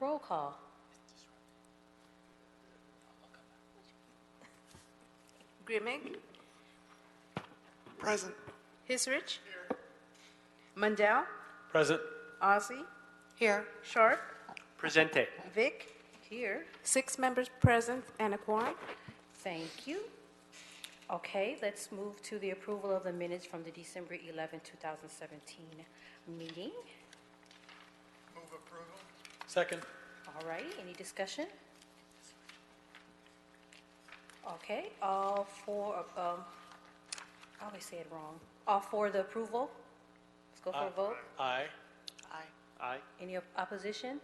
Roll call. Grimmick, Present. Hisrich, Mundell, Present. Ozzie, Here. Sharp, Presente. Vic, here. 6 members present and a quorum. Thank you. Okay, let's move to the approval of the minutes from the December 11, 2017 meeting. Move approval. Second. All right, any discussion? Okay, all for, I always say it wrong. All for the approval? Let's go for a vote. Aye. Aye. Aye. Any opposition?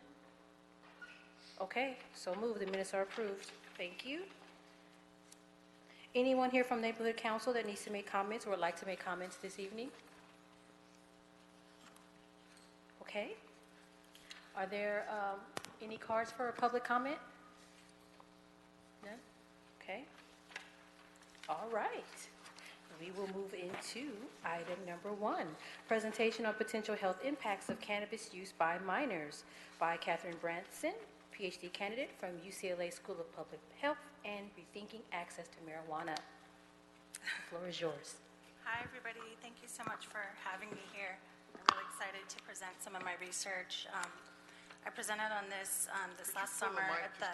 Okay, so moved. The minutes are approved. Thank you. Anyone here from Neighborhood Council that needs to make comments or would like to make comments this evening? Okay. Are there any cards for public comment? None? Okay. All right. We will move into item number 1, presentation on potential health impacts of cannabis use by minors by Catherine Branson, PhD candidate from UCLA School of Public Health and Rethinking Access to Marijuana. The floor is yours. Hi, everybody. Thank you so much for having me here. I'm really excited to present some of my research. I presented on this last summer at the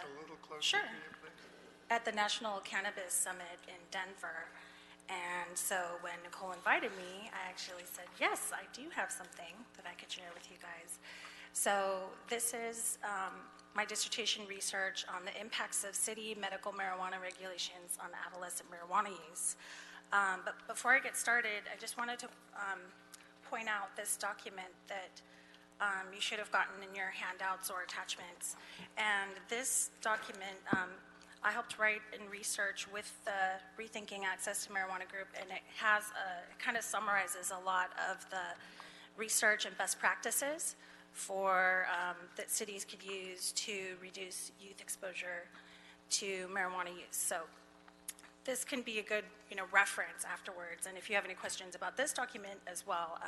at the National Cannabis Summit in Denver. And so when Nicole invited me, I actually said, yes, I do have something that I could share with you guys. So this is my dissertation research on the impacts of city medical marijuana regulations on adolescent marijuana use. But before I get started, I just wanted to point out this document that you should have gotten in your handouts or attachments. And this document, I helped write and research with the Rethinking Access to Marijuana group, and it has it kind of summarizes a lot of the research and best practices for that cities could use to reduce youth exposure to marijuana use. So this can be a good reference afterwards, and if you have any questions about this document as well,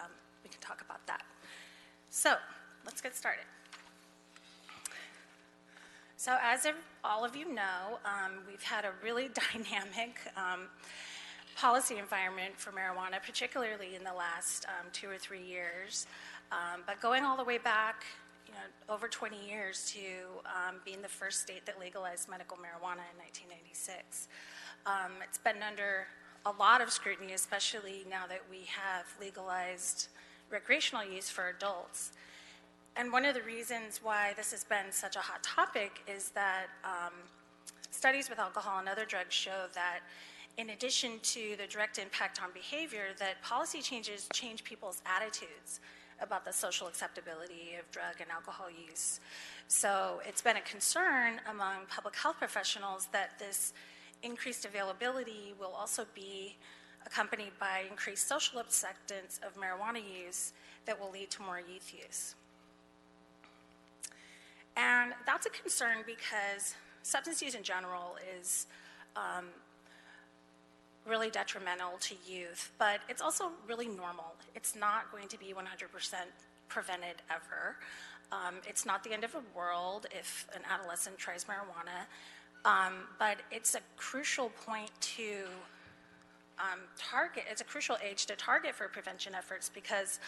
we can talk about that. So let's get started. So as all of you know, we've had a really dynamic policy environment for marijuana, particularly in the last 2 or 3 years. But going all the way back, over 20 years to being the first state that legalized medical marijuana in 1996. It's been under a lot of scrutiny, especially now that we have legalized recreational use for adults. And one of the reasons why this has been such a hot topic is that studies with alcohol and other drugs show that in addition to the direct impact on behavior, that policy changes change people's attitudes about the social acceptability of drug and alcohol use. So it's been a concern among public health professionals that this increased availability will also be accompanied by increased social acceptance of marijuana use that will lead to more youth use. And that's a concern because substance use in general is really detrimental to youth, but it's also really normal. It's not going to be 100% prevented ever. It's not the end of the world if an adolescent tries marijuana, but it's a crucial point to target. It's a crucial age to target for prevention efforts because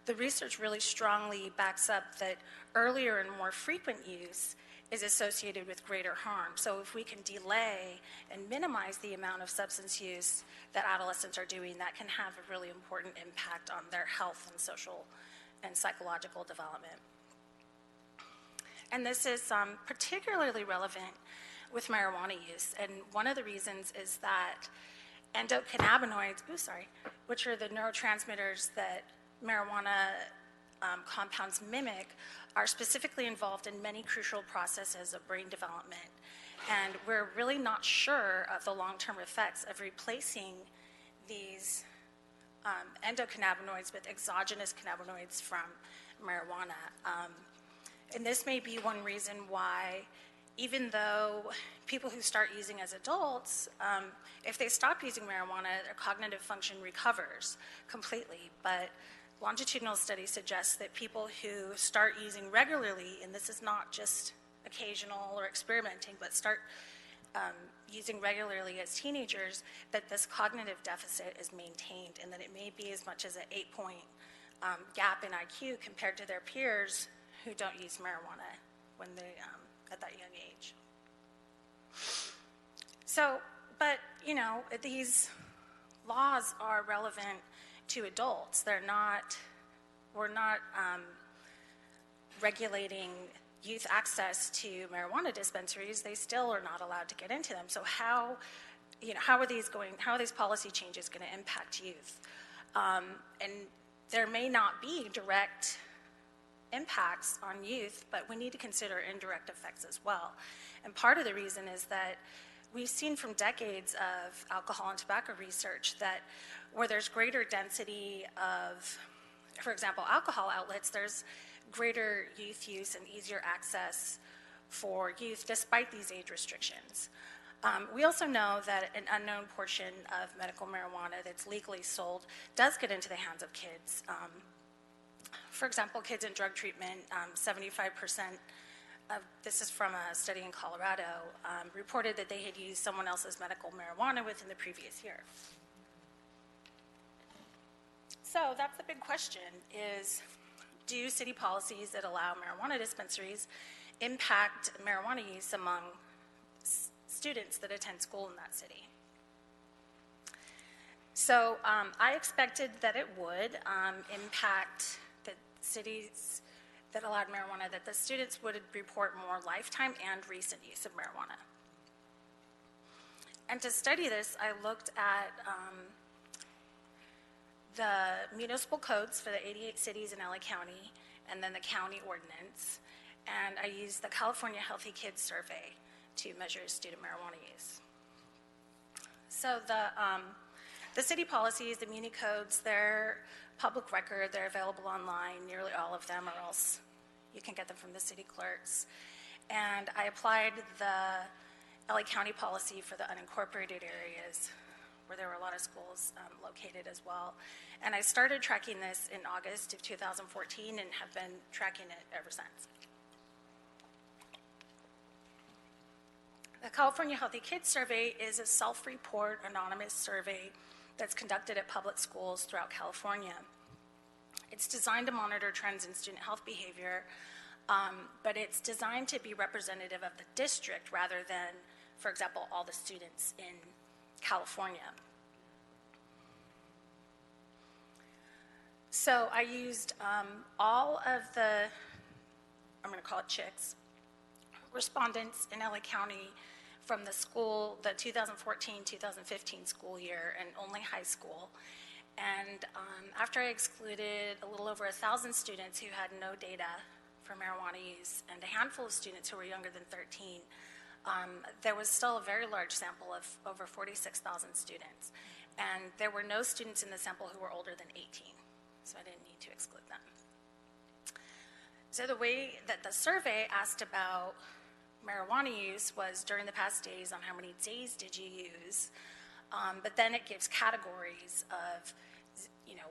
the research really strongly backs up that earlier and more frequent use is associated with greater harm. So if we can delay and minimize the amount of substance use that adolescents are doing, that can have a really important impact on their health and social and psychological development. And this is particularly relevant with marijuana use. And one of the reasons is that endocannabinoids, which are the neurotransmitters that marijuana compounds mimic, are specifically involved in many crucial processes of brain development. And we're really not sure of the long-term effects of replacing these endocannabinoids with exogenous cannabinoids from marijuana. And this may be one reason why, even though people who start using as adults, if they stop using marijuana, their cognitive function recovers completely. But longitudinal study suggests that people who start using regularly, and this is not just occasional or experimenting, but start using regularly as teenagers, that this cognitive deficit is maintained, and that it may be as much as an 8-point gap in IQ compared to their peers who don't use marijuana when they at that young age. So, but you know, these laws are relevant to adults. We're not regulating youth access to marijuana dispensaries. They still are not allowed to get into them. So how are these policy changes going to impact youth? And there may not be direct impacts on youth, but we need to consider indirect effects as well. And part of the reason is that we've seen from decades of alcohol and tobacco research that where there's greater density of, for example, alcohol outlets, there's greater youth use and easier access for youth despite these age restrictions. We also know that an unknown portion of medical marijuana that's legally sold does get into the hands of kids. For example, kids in drug treatment, 75% of, this is from a study in Colorado, reported that they had used someone else's medical marijuana within the previous year. So that's the big question is, do city policies that allow marijuana dispensaries impact marijuana use among students that attend school in that city? So I expected that it would impact the cities that allowed marijuana, that the students would report more lifetime and recent use of marijuana. And to study this, I looked at the municipal codes for the 88 cities in LA County, and then the county ordinance, and I used the California Healthy Kids Survey to measure student marijuana use. So the city policies, the muni codes, they're public record, they're available online, nearly all of them, or else you can get them from the city clerks. And I applied the LA County policy for the unincorporated areas where there were a lot of schools located as well. And I started tracking this in August of 2014 and have been tracking it ever since. The California Healthy Kids Survey is a self-report anonymous survey that's conducted at public schools throughout California. It's designed to monitor trends in student health behavior, but it's designed to be representative of the district rather than, for example, all the students in California. So I used all of the, I'm going to call it chicks, respondents in LA County from the school, the 2014-2015 school year, and only high school. And after I excluded a little over 1,000 students who had no data for marijuana use and a handful of students who were younger than 13, there was still a very large sample of over 46,000 students. And there were no students in the sample who were older than 18, so I didn't need to exclude them. So the way that the survey asked about marijuana use was during the past days on how many days did you use, but then it gives categories of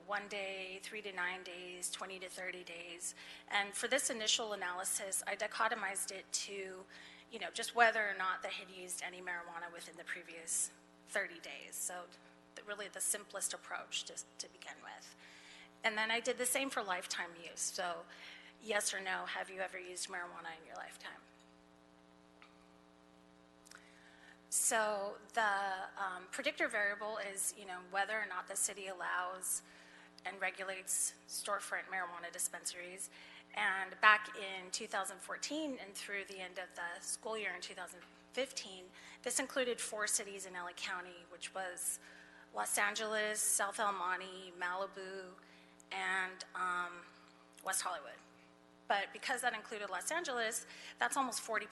1 day, 3 to 9 days, 20 to 30 days. And for this initial analysis, I dichotomized it to just whether or not they had used any marijuana within the previous 30 days. So really the simplest approach just to begin with. And then I did the same for lifetime use. So yes or no, have you ever used marijuana in your lifetime? So the predictor variable is, whether or not the city allows and regulates storefront marijuana dispensaries. And back in 2014 and through the end of the school year in 2015, this included 4 cities in LA County, which was Los Angeles, South El Monte, Malibu, and West Hollywood. But because that included Los Angeles, that's almost 40%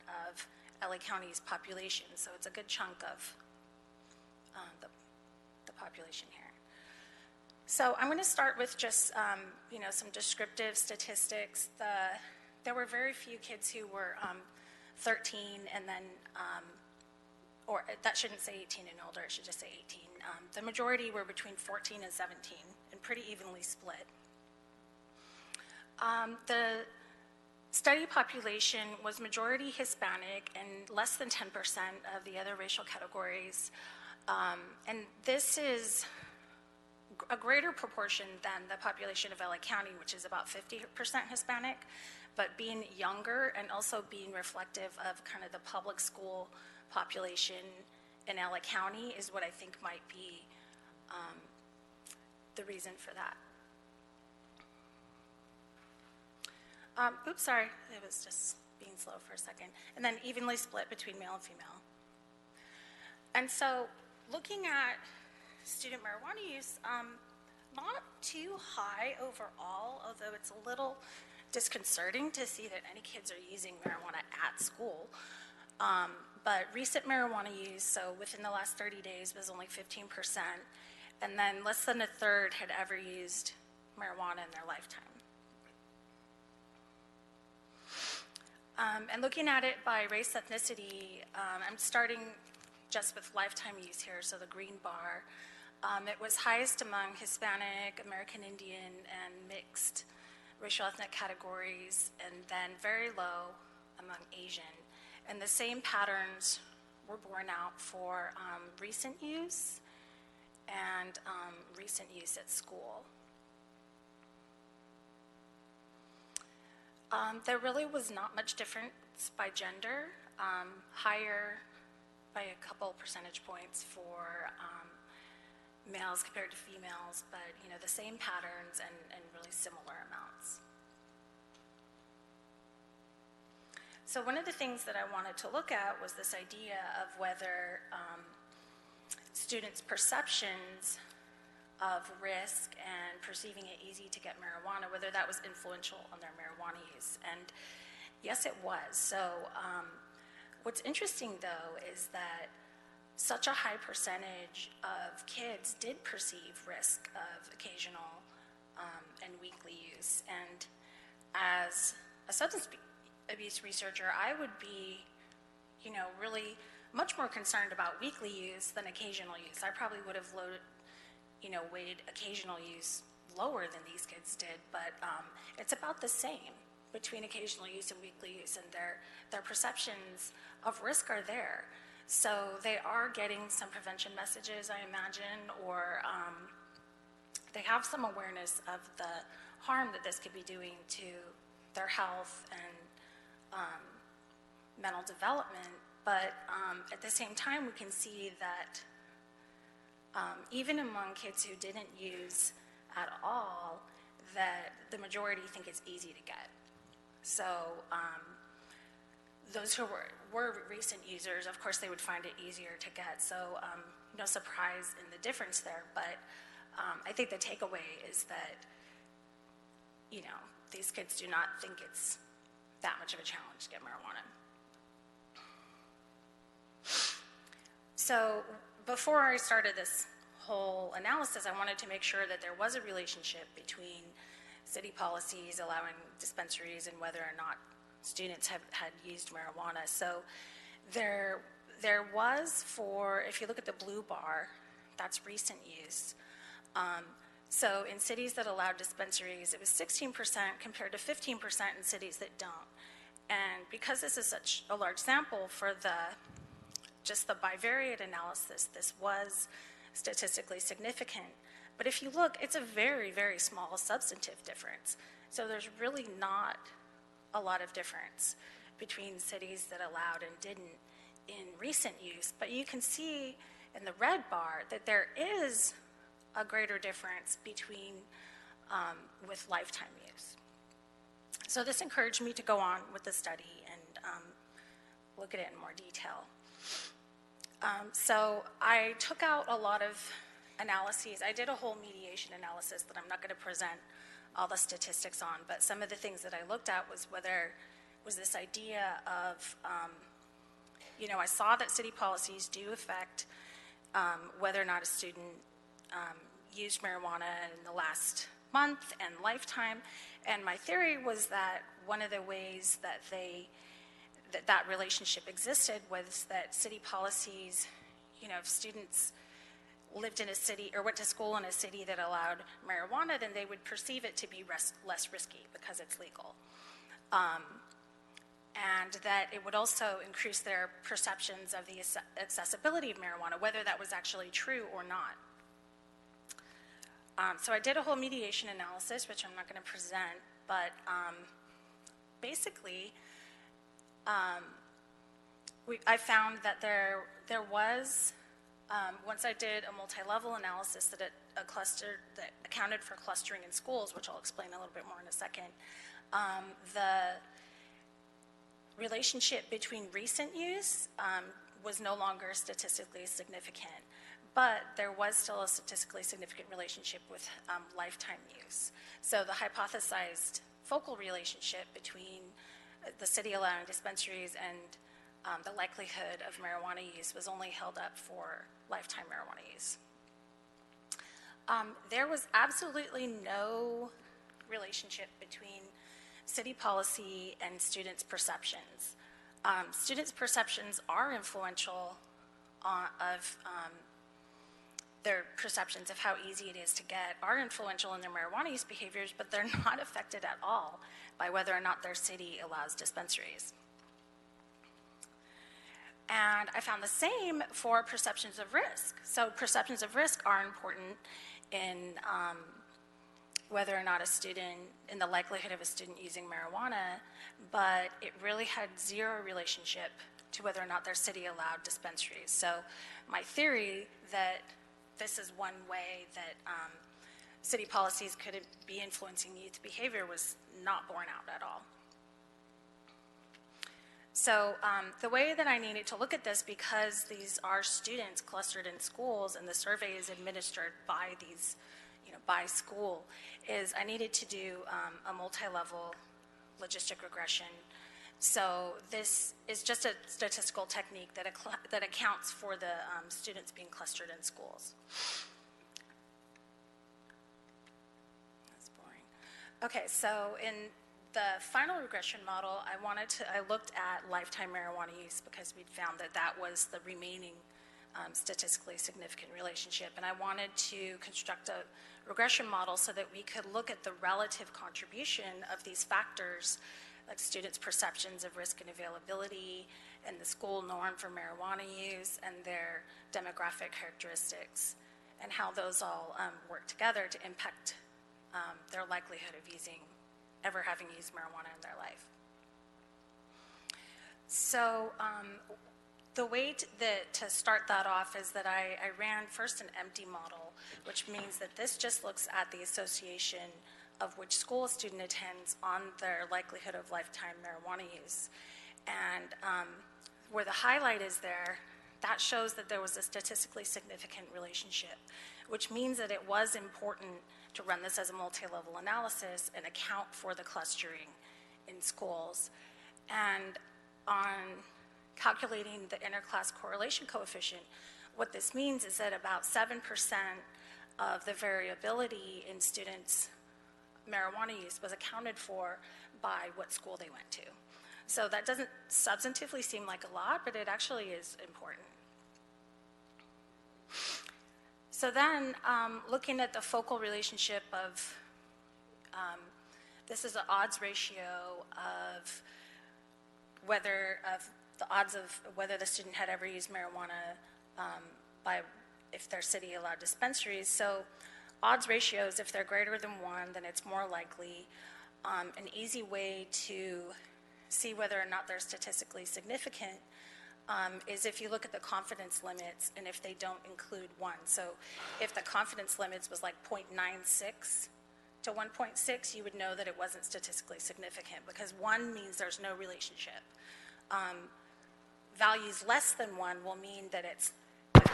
of LA County's population, so it's a good chunk of the population here. So I'm going to start with just some descriptive statistics. There were very few kids who were 13 and then, or that shouldn't say 18 and older, it should just say 18. The majority were between 14 and 17 and pretty evenly split. The study population was majority Hispanic and less than 10% of the other racial categories. And this is a greater proportion than the population of LA County, which is about 50% Hispanic, but being younger and also being reflective of kind of the public school population in LA County is what I think might be the reason for that. Oops, sorry, it was just being slow for a second. And then evenly split between male and female. And so looking at student marijuana use, not too high overall, although it's a little disconcerting to see that any kids are using marijuana at school. But recent marijuana use, so within the last 30 days, was only 15%, and then less than a third had ever used marijuana in their lifetime. And looking at it by race ethnicity, I'm starting just with lifetime use here, so the green bar. It was highest among Hispanic, American Indian, and mixed racial ethnic categories, and then very low among Asian. And the same patterns were borne out for recent use and recent use at school. There really was not much difference by gender, higher by a couple percentage points for males compared to females, but the same patterns and really similar amounts. So one of the things that I wanted to look at was this idea of whether students' perceptions of risk and perceiving it easy to get marijuana, whether that was influential on their marijuana use. And yes, it was. So what's interesting, though, is that such a high percentage of kids did perceive risk of occasional and weekly use. And as a substance abuse researcher, I would be, really much more concerned about weekly use than occasional use. I probably would have weighted occasional use lower than these kids did, but it's about the same between occasional use and weekly use, and their perceptions of risk are there. So they are getting some prevention messages, I imagine, or they have some awareness of the harm that this could be doing to their health and mental development. But at the same time, we can see that even among kids who didn't use at all, that the majority think it's easy to get. So those who were recent users, of course, they would find it easier to get. So no surprise in the difference there. But I think the takeaway is that, these kids do not think it's that much of a challenge to get marijuana. So before I started this whole analysis, I wanted to make sure that there was a relationship between city policies allowing dispensaries and whether or not students had used marijuana. So there was, if you look at the blue bar, that's recent use. So in cities that allowed dispensaries, it was 16% compared to 15% in cities that don't. And because this is such a large sample for just the bivariate analysis, this was statistically significant. But if you look, it's a very, very small substantive difference. So there's really not a lot of difference between cities that allowed and didn't in recent use. But you can see in the red bar that there is a greater difference between with lifetime use. So this encouraged me to go on with the study and look at it in more detail. So I took out a lot of analyses. I did a whole mediation analysis that I'm not going to present all the statistics on, but some of the things that I looked at was this idea of, I saw that city policies do affect whether or not a student used marijuana in the last month and lifetime. And my theory was that one of the ways that that relationship existed was that city policies, if students lived in a city or went to school in a city that allowed marijuana, then they would perceive it to be less risky because it's legal. And that it would also increase their perceptions of the accessibility of marijuana, whether that was actually true or not. So I did a whole mediation analysis, which I'm not going to present, but basically, I found that there was, once I did a multi-level analysis that that accounted for clustering in schools, which I'll explain a little bit more in a second, the relationship between recent use was no longer statistically significant, but there was still a statistically significant relationship with lifetime use. So the hypothesized focal relationship between the city allowing dispensaries and the likelihood of marijuana use was only held up for lifetime marijuana use. There was absolutely no relationship between city policy and students' perceptions. Students' perceptions are influential of their perceptions of how easy it is to get, are influential in their marijuana use behaviors, but they're not affected at all by whether or not their city allows dispensaries. And I found the same for perceptions of risk. So perceptions of risk are important in whether or not a student, in the likelihood of a student using marijuana, but it really had zero relationship to whether or not their city allowed dispensaries. So my theory that this is one way that city policies could be influencing youth behavior was not borne out at all. So the way that I needed to look at this, because these are students clustered in schools and the survey is administered by these, by school, is I needed to do a multi-level logistic regression. So this is just a statistical technique that accounts for the students being clustered in schools. That's boring. Okay, so in the final regression model, I looked at lifetime marijuana use because we'd found that that was the remaining statistically significant relationship. And I wanted to construct a regression model so that we could look at the relative contribution of these factors, like students' perceptions of risk and availability, and the school norm for marijuana use, and their demographic characteristics, and how those all work together to impact their likelihood of ever having used marijuana in their life. So the way to start that off is that I ran first an empty model, which means that this just looks at the association of which school a student attends on their likelihood of lifetime marijuana use. And where the highlight is there, that shows that there was a statistically significant relationship, which means that it was important to run this as a multi-level analysis and account for the clustering in schools. And on calculating the interclass correlation coefficient, what this means is that about 7% of the variability in students' marijuana use was accounted for by what school they went to. So that doesn't substantively seem like a lot, but it actually is important. So then, looking at the focal relationship of, this is an odds ratio of the odds of whether the student had ever used marijuana if their city allowed dispensaries. So odds ratios, if they're greater than 1, then it's more likely. An easy way to see whether or not they're statistically significant is if you look at the confidence limits and if they don't include 1. So if the confidence limits was like 0.96 to 1.6, you would know that it wasn't statistically significant, because 1 means there's no relationship. Values less than 1 will mean that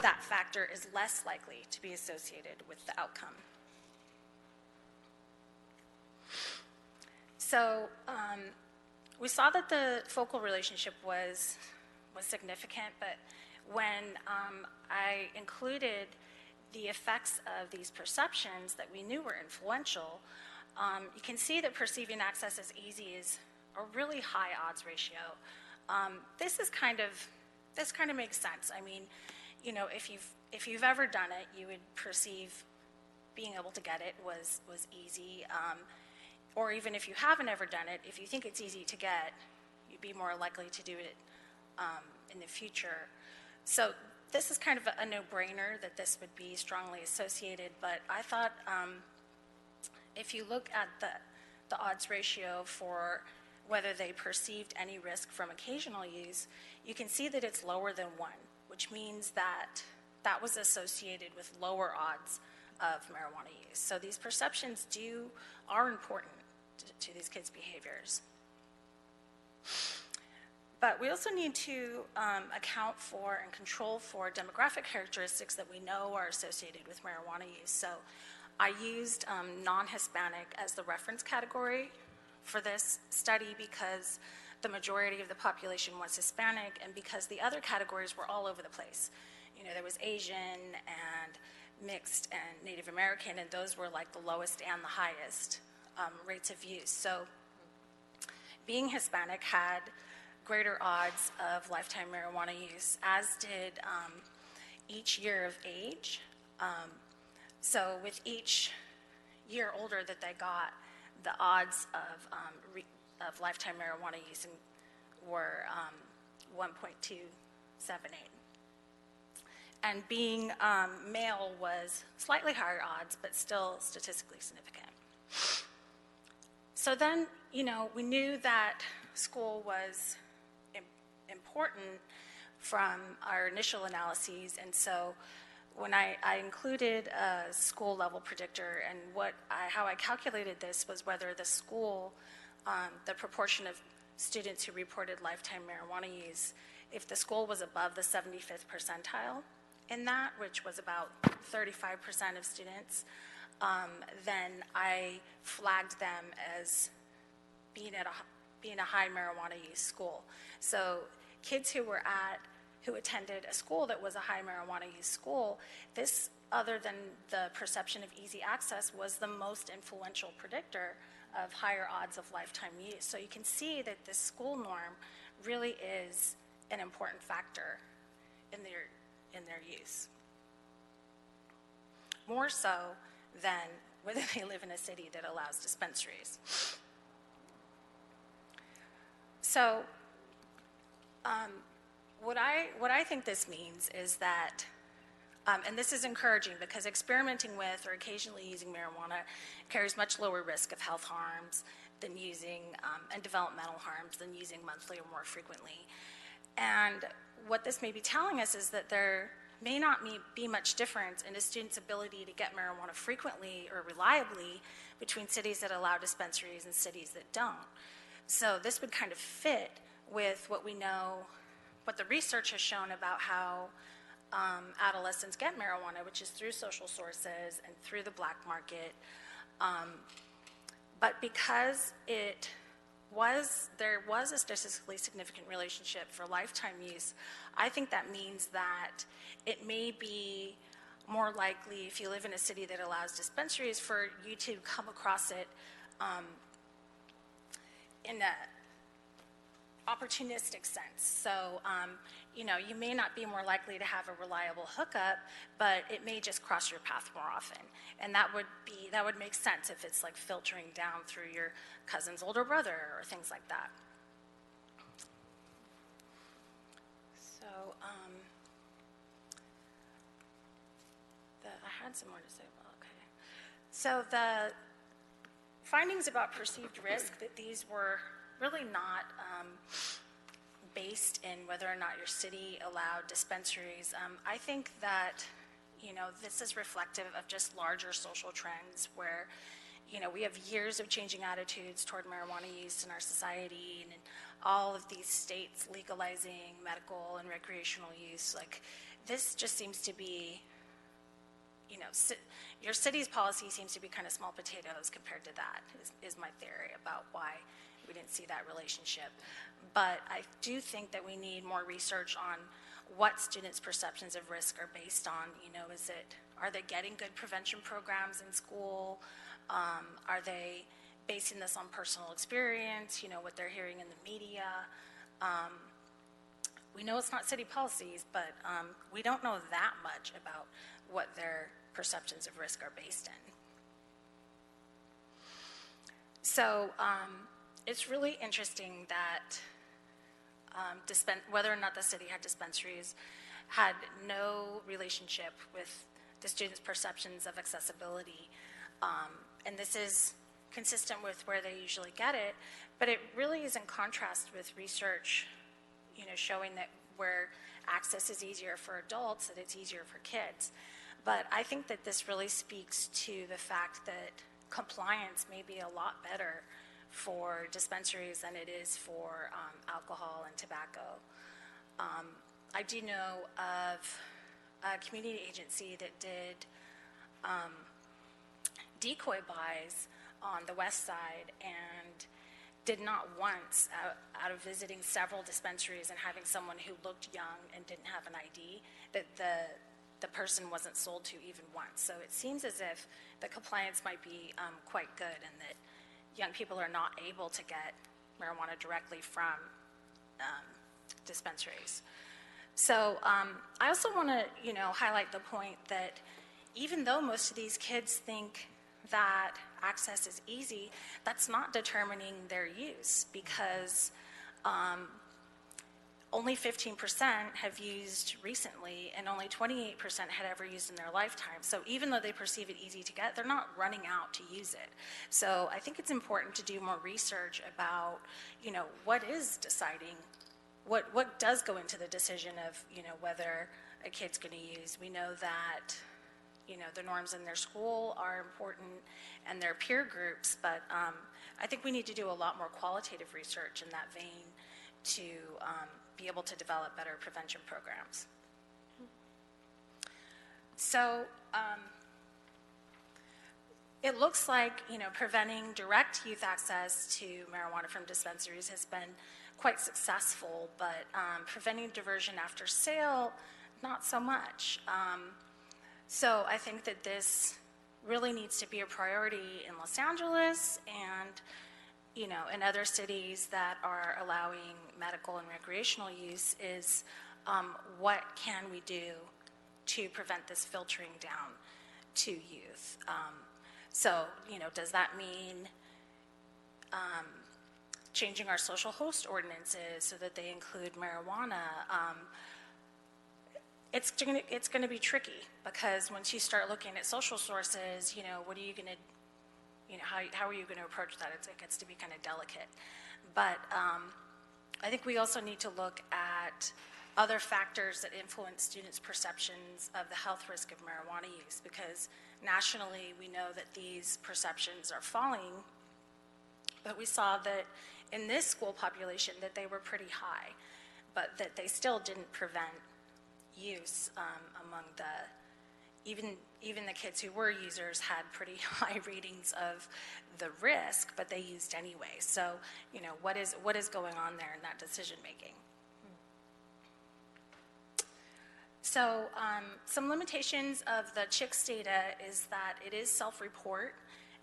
that factor is less likely to be associated with the outcome. So we saw that the focal relationship was significant, but when I included the effects of these perceptions that we knew were influential, you can see that perceiving access as easy is a really high odds ratio. This kind of makes sense. I mean, if if you've ever done it, you would perceive being able to get it was easy. Or even if you haven't ever done it, if you think it's easy to get, you'd be more likely to do it in the future. So this is kind of a no-brainer that this would be strongly associated, but I thought if you look at the odds ratio for whether they perceived any risk from occasional use, you can see that it's lower than 1, which means that that was associated with lower odds of marijuana use. So these perceptions are important to these kids' behaviors. But we also need to account for and control for demographic characteristics that we know are associated with marijuana use. So I used non-Hispanic as the reference category for this study because the majority of the population was Hispanic and because the other categories were all over the place. You know, there was Asian and mixed and Native American, and those were like the lowest and the highest rates of use. So being Hispanic had greater odds of lifetime marijuana use, as did each year of age. So with each year older that they got, the odds of lifetime marijuana use were 1.278. And being male was slightly higher odds, but still statistically significant. So then, you know, we knew that school was important from our initial analyses, and so when I included a school level predictor, and how I calculated this was whether the school, the proportion of students who reported lifetime marijuana use, if the school was above the 75th percentile in that, which was about 35% of students, then I flagged them as being a high marijuana use school. So kids who attended a school that was a high marijuana use school, this, other than the perception of easy access, was the most influential predictor of higher odds of lifetime use. So you can see that this school norm really is an important factor in their use. More so than whether they live in a city that allows dispensaries. So what I think this means is that, and this is encouraging because experimenting with or occasionally using marijuana carries much lower risk of health harms than using, and developmental harms than using monthly or more frequently. And what this may be telling us is that there may not be much difference in a student's ability to get marijuana frequently or reliably between cities that allow dispensaries and cities that don't. So this would kind of fit with what we know, what the research has shown about how adolescents get marijuana, which is through social sources and through the black market. But because there was a statistically significant relationship for lifetime use, I think that means that it may be more likely, if you live in a city that allows dispensaries, for you to come across it in an opportunistic sense. So, you know, you may not be more likely to have a reliable hookup, but it may just cross your path more often. And that would make sense if it's like filtering down through your cousin's older brother or things like that. So, I had some more to say about, okay. So the findings about perceived risk, that these were really not based in whether or not your city allowed dispensaries. I think that, you know, this is reflective of just larger social trends where, you know, we have years of changing attitudes toward marijuana use in our society, and in all of these states legalizing medical and recreational use. Like, this just seems to be, you know, your city's policy seems to be kind of small potatoes compared to that, is my theory about why we didn't see that relationship. But I do think that we need more research on what students' perceptions of risk are based on. You know, are they getting good prevention programs in school? Are they basing this on personal experience, you know, what they're hearing in the media? we know it's not city policies, but we don't know that much about what their perceptions of risk are based in. So it's really interesting that whether or not the city had dispensaries had no relationship with the students' perceptions of accessibility. And this is consistent with where they usually get it, but it really is in contrast with research, showing that where access is easier for adults, that it's easier for kids. But I think that this really speaks to the fact that compliance may be a lot better for dispensaries than it is for alcohol and tobacco. I do know of a community agency that did decoy buys on the west side and did not once, out of visiting several dispensaries and having someone who looked young and didn't have an ID, that the person wasn't sold to even once. So it seems as if the compliance might be quite good, and that young people are not able to get marijuana directly from dispensaries. So I also want to, highlight the point that even though most of these kids think that access is easy, that's not determining their use, because only 15% have used recently, and only 28% had ever used in their lifetime. So even though they perceive it easy to get, they're not running out to use it. So I think it's important to do more research about, what is deciding, what does go into the decision of, whether a kid's going to use. We know that, the norms in their school are important and their peer groups, but I think we need to do a lot more qualitative research in that vein to be able to develop better prevention programs. So it looks like, preventing direct youth access to marijuana from dispensaries has been quite successful, but preventing diversion after sale, not so much. So I think that this really needs to be a priority in Los Angeles and, in other cities that are allowing medical and recreational use, is what can we do to prevent this filtering down to youth? So, does that mean changing our social host ordinances so that they include marijuana? It's going to be tricky, because once you start looking at social sources, what are you going to, how are you going to approach that? It gets to be kind of delicate. But I think we also need to look at other factors that influence students' perceptions of the health risk of marijuana use, because nationally we know that these perceptions are falling, but we saw that in this school population that they were pretty high, but that they still didn't prevent use among even the kids who were users had pretty high readings of the risk, but they used anyway. So, what is going on there in that decision making? So, some limitations of the CHICS data is that it is self-report,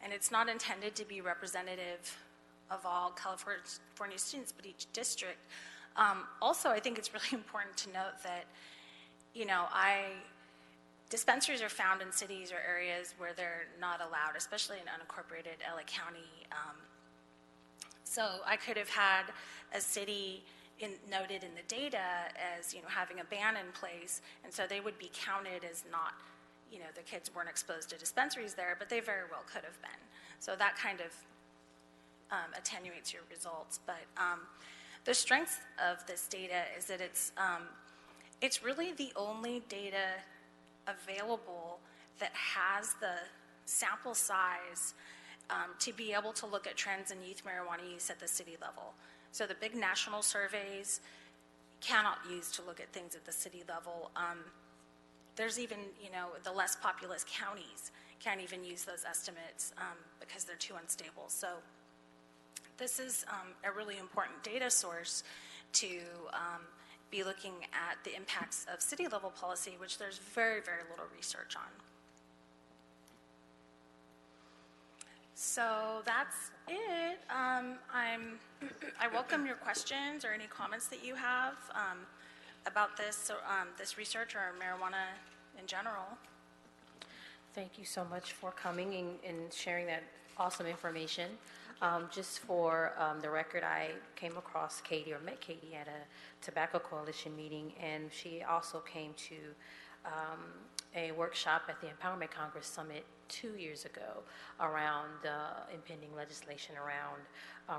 and it's not intended to be representative of all California students, but each district. Also, I think it's really important to note that dispensaries are found in cities or areas where they're not allowed, especially in unincorporated LA County. So I could have had a city noted in the data as, having a ban in place, and so they would be counted as not, the kids weren't exposed to dispensaries there, but they very well could have been. So that kind of attenuates your results. But the strength of this data is that it's really the only data available that has the sample size to be able to look at trends in youth marijuana use at the city level. So the big national surveys cannot use to look at things at the city level. There's even, the less populous counties can't even use those estimates because they're too unstable. So this is a really important data source to be looking at the impacts of city-level policy, which there's very, very little research on. So that's it. I welcome your questions or any comments that you have. about this, so, this research or marijuana in general. Thank you so much for coming and sharing that awesome information. Just for the record, I came across Katie, or met Katie at a Tobacco Coalition meeting, and she also came to a workshop at the Empowerment Congress Summit 2 years ago around impending legislation around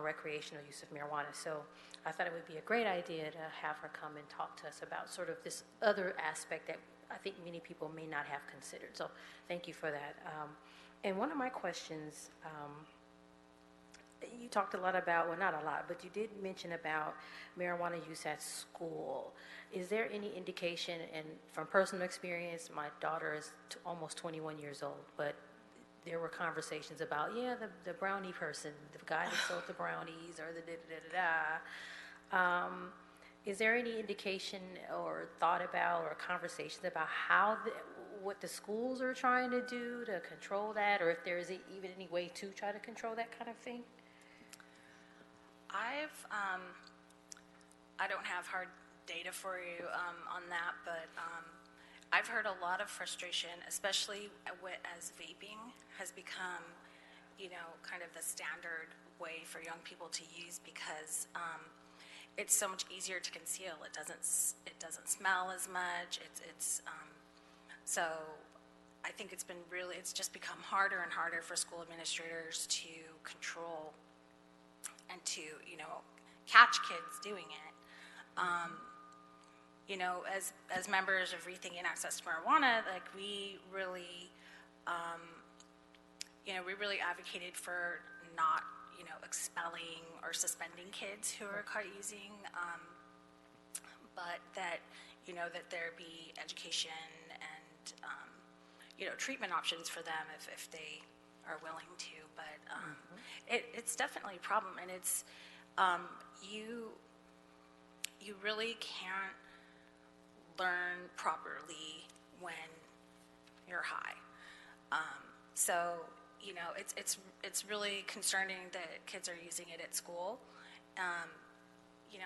recreational use of marijuana. So I thought it would be a great idea to have her come and talk to us about sort of this other aspect that I think many people may not have considered. So thank you for that. And one of my questions, you talked a lot about, well, not a lot, but you did mention about marijuana use at school. Is there any indication, and from personal experience, my daughter is almost 21 years old, but there were conversations about, the brownie person, the guy that sold the brownies, or the da-da-da-da-da. Is there any indication or thought about or conversations about what the schools are trying to do to control that, or if there is even any way to try to control that kind of thing? I don't have hard data for you on that, but I've heard a lot of frustration, especially as vaping has become, kind of the standard way for young people to use, because it's so much easier to conceal. It doesn't smell as much. So I think it's just become harder and harder for school administrators to control and to, catch kids doing it. As members of Rethinking Access to Marijuana, like we really advocated for not, expelling or suspending kids who are caught using, but that, that there be education and, treatment options for them if they are willing to. But it's definitely a problem, and it's you really can't learn properly when you're high. So it's really concerning that kids are using it at school.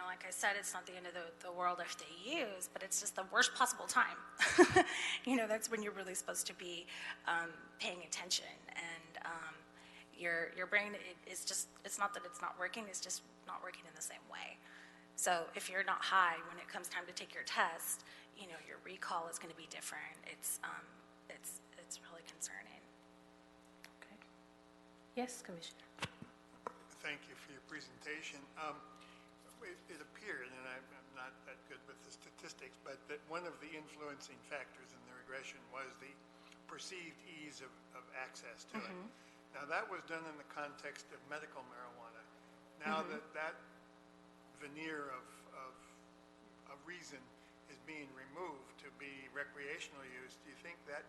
Like I said, it's not the end of the world if they use, but it's just the worst possible time. That's when you're really supposed to be paying attention, and your brain it's not that it's not working, it's just not working in the same way. So if you're not high when it comes time to take your test, your recall is going to be different. It's really concerning. Okay. Yes, Commissioner. Thank you for your presentation. It appeared, and I'm not that good with the statistics, but that one of the influencing factors in the regression was the perceived ease of access to it. Now, that was done in the context of medical marijuana. Now that veneer of reason is being removed to be recreational use, do you think that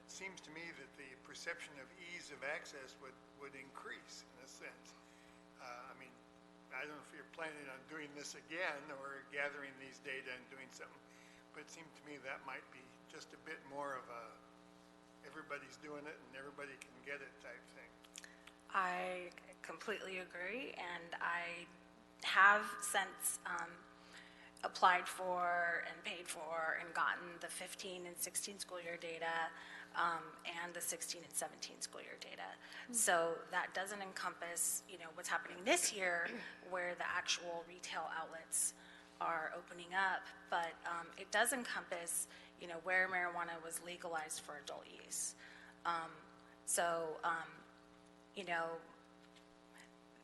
seems to me that the perception of ease of access would increase in a sense? I don't know if you're planning on doing this again or gathering these data and doing something, but it seemed to me that might be just a bit more of a everybody's doing it and everybody can get it type thing. I completely agree, and I have since applied for and paid for and gotten the 15 and 16 school year data and the 16 and 17 school year data. So that doesn't encompass, what's happening this year where the actual retail outlets are opening up, but it does encompass, where marijuana was legalized for adult use.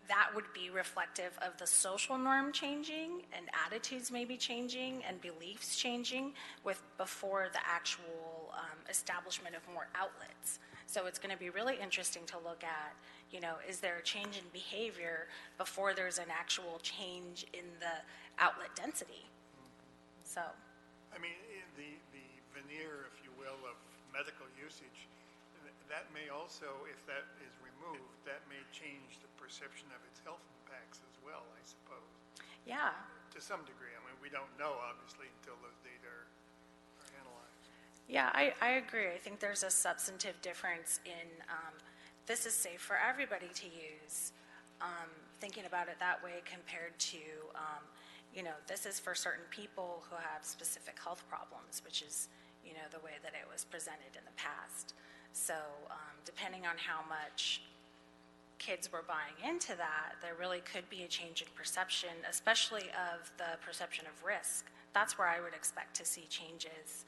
That would be reflective of the social norm changing and attitudes maybe changing and beliefs changing before the actual establishment of more outlets. So it's going to be really interesting to look at, is there a change in behavior before there's an actual change in the outlet density? So. The veneer, if you will, of medical usage, that may also, if that is removed, that may change the perception of its health impacts as well, I suppose. Yeah. To some degree. We don't know, obviously, until those data are analyzed. Yeah, I agree. I think there's a substantive difference in this is safe for everybody to use, thinking about it that way compared to, this is for certain people who have specific health problems, which is, the way that it was presented in the past. So depending on how much kids were buying into that, there really could be a change in perception, especially of the perception of risk. That's where I would expect to see changes,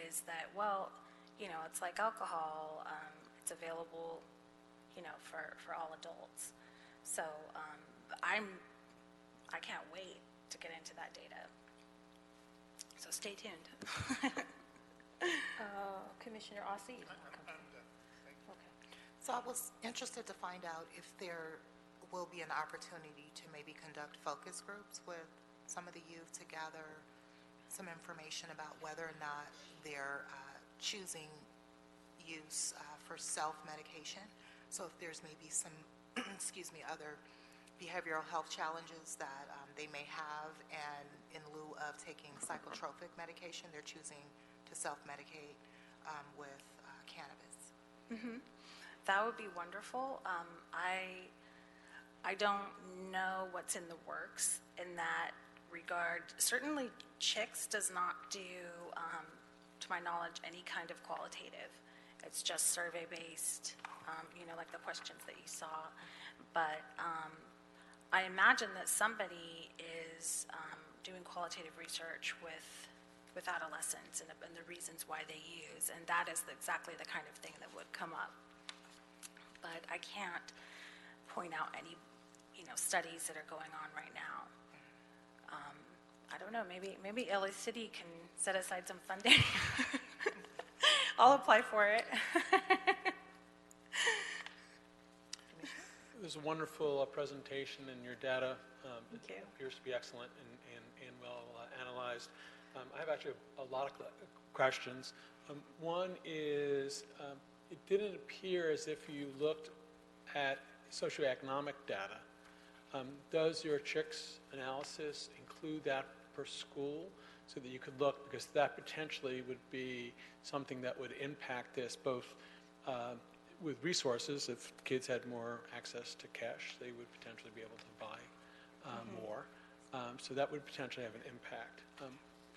is that, well, it's like alcohol, it's available, for all adults. So I can't wait to get into that data. So stay tuned. Commissioner Ossie? Okay. So I was interested to find out if there will be an opportunity to maybe conduct focus groups with some of the youth to gather some information about whether or not they're choosing use for self-medication. So if there's maybe some, other behavioral health challenges that they may have, and in lieu of taking psychotropic medication, they're choosing to self-medicate with cannabis. Mm-hmm. That would be wonderful. I don't know what's in the works in that regard. Certainly, Chicks does not do, to my knowledge, any kind of qualitative. It's just survey-based, like the questions that you saw. But I imagine that somebody is doing qualitative research with adolescents and the reasons why they use, and that is exactly the kind of thing that would come up. But I can't point out any, studies that are going on right now. I don't know, maybe LA City can set aside some funding. I'll apply for it. It was a wonderful presentation, and your data Thank you. appears to be excellent and well analyzed. I have actually a lot of questions. One is, it didn't appear as if you looked at socioeconomic data. Does your Chicks analysis include that per school so that you could look, because that potentially would be something that would impact this both with resources. If kids had more access to cash, they would potentially be able to buy more. So that would potentially have an impact.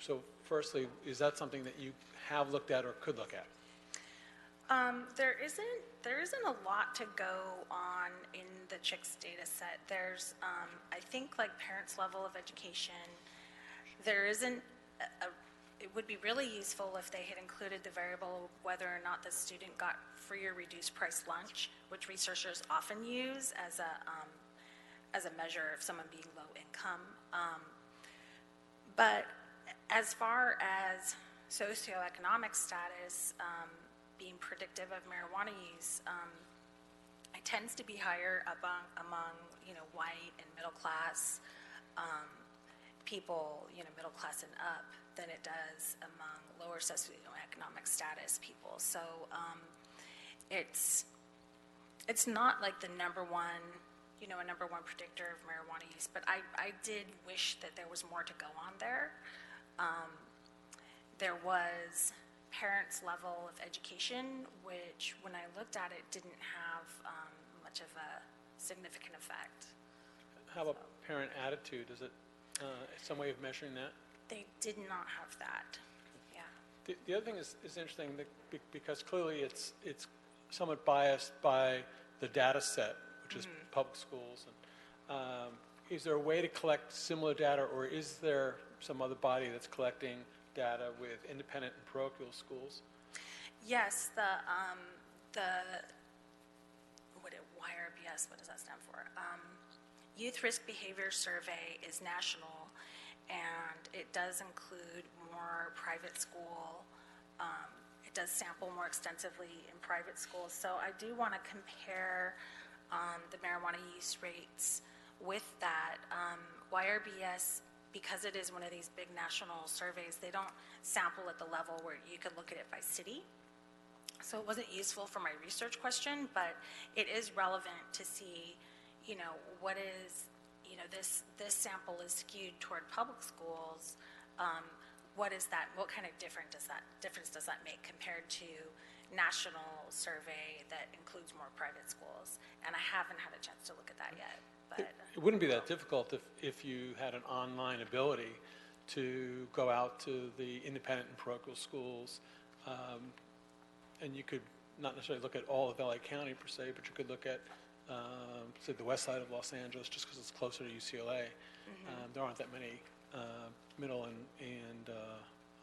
So firstly, is that something that you have looked at or could look at? There isn't a lot to go on in the Chicks data set. There's, I think, like parents' level of education. There isn't it would be really useful if they had included the variable whether or not the student got free or reduced price lunch, which researchers often use as a measure of someone being low income. But as far as socioeconomic status being predictive of marijuana use, it tends to be higher among white and middle class people, middle class and up, than it does among lower socioeconomic status people. So it's not like the number one predictor of marijuana use, but I did wish that there was more to go on there. There was parents' level of education, which when I looked at it didn't have much of a significant effect. How about parent attitude? Is it some way of measuring that? They did not have that. Yeah. The other thing is interesting because clearly it's somewhat biased by the data set, which is public schools. And is there a way to collect similar data, or is there some other body that's collecting data with independent and parochial schools? Yes, the YRBS, what does that stand for? Youth Risk Behavior Survey is national, and it does include more private school. It does sample more extensively in private schools. So I do want to compare the marijuana use rates with that. YRBS, because it is one of these big national surveys, they don't sample at the level where you could look at it by city. So it wasn't useful for my research question, but it is relevant to see, what is, this sample is skewed toward public schools. What is that? What kind of difference does that make compared to national survey that includes more private schools? And I haven't had a chance to look at that yet, but It wouldn't be that difficult if you had an online ability to go out to the independent and parochial schools, and you could not necessarily look at all of LA County per se, but you could look at, say, the west side of Los Angeles, just because it's closer to UCLA. There aren't that many middle and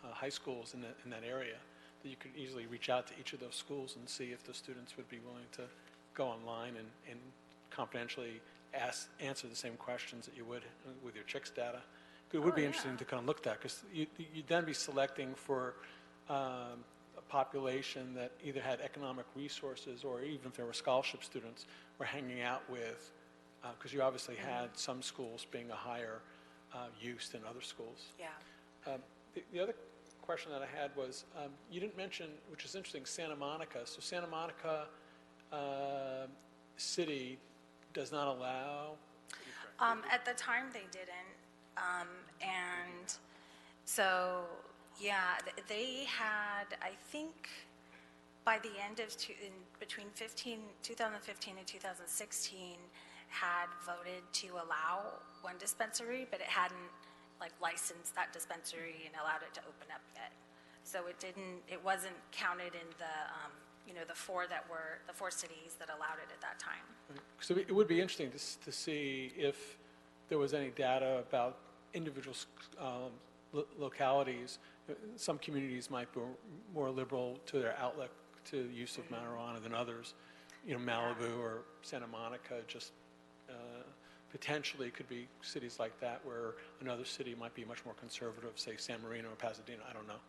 high schools in that area, that you could easily reach out to each of those schools and see if the students would be willing to go online and confidentially answer the same questions that you would with your chicks data. It would be interesting to kind of look at that, because you'd then be selecting for a population that either had economic resources, or even if there were scholarship students, were hanging out with, because you obviously had some schools being a higher use than other schools. yeah. The other question that I had was, you didn't mention, which is interesting, Santa Monica. So Santa Monica City does not allow? At the time, they didn't. And so, yeah, they had, I think, by the end of, between 2015 and 2016, had voted to allow one dispensary, but it hadn't licensed that dispensary and allowed it to open up yet. So it wasn't counted in the four cities that allowed it at that time. So it would be interesting to see if there was any data about individual localities. Some communities might be more liberal to their outlook to use of marijuana than others. Malibu or Santa Monica just potentially could be cities like that, where another city might be much more conservative, say San Marino or Pasadena. I don't know.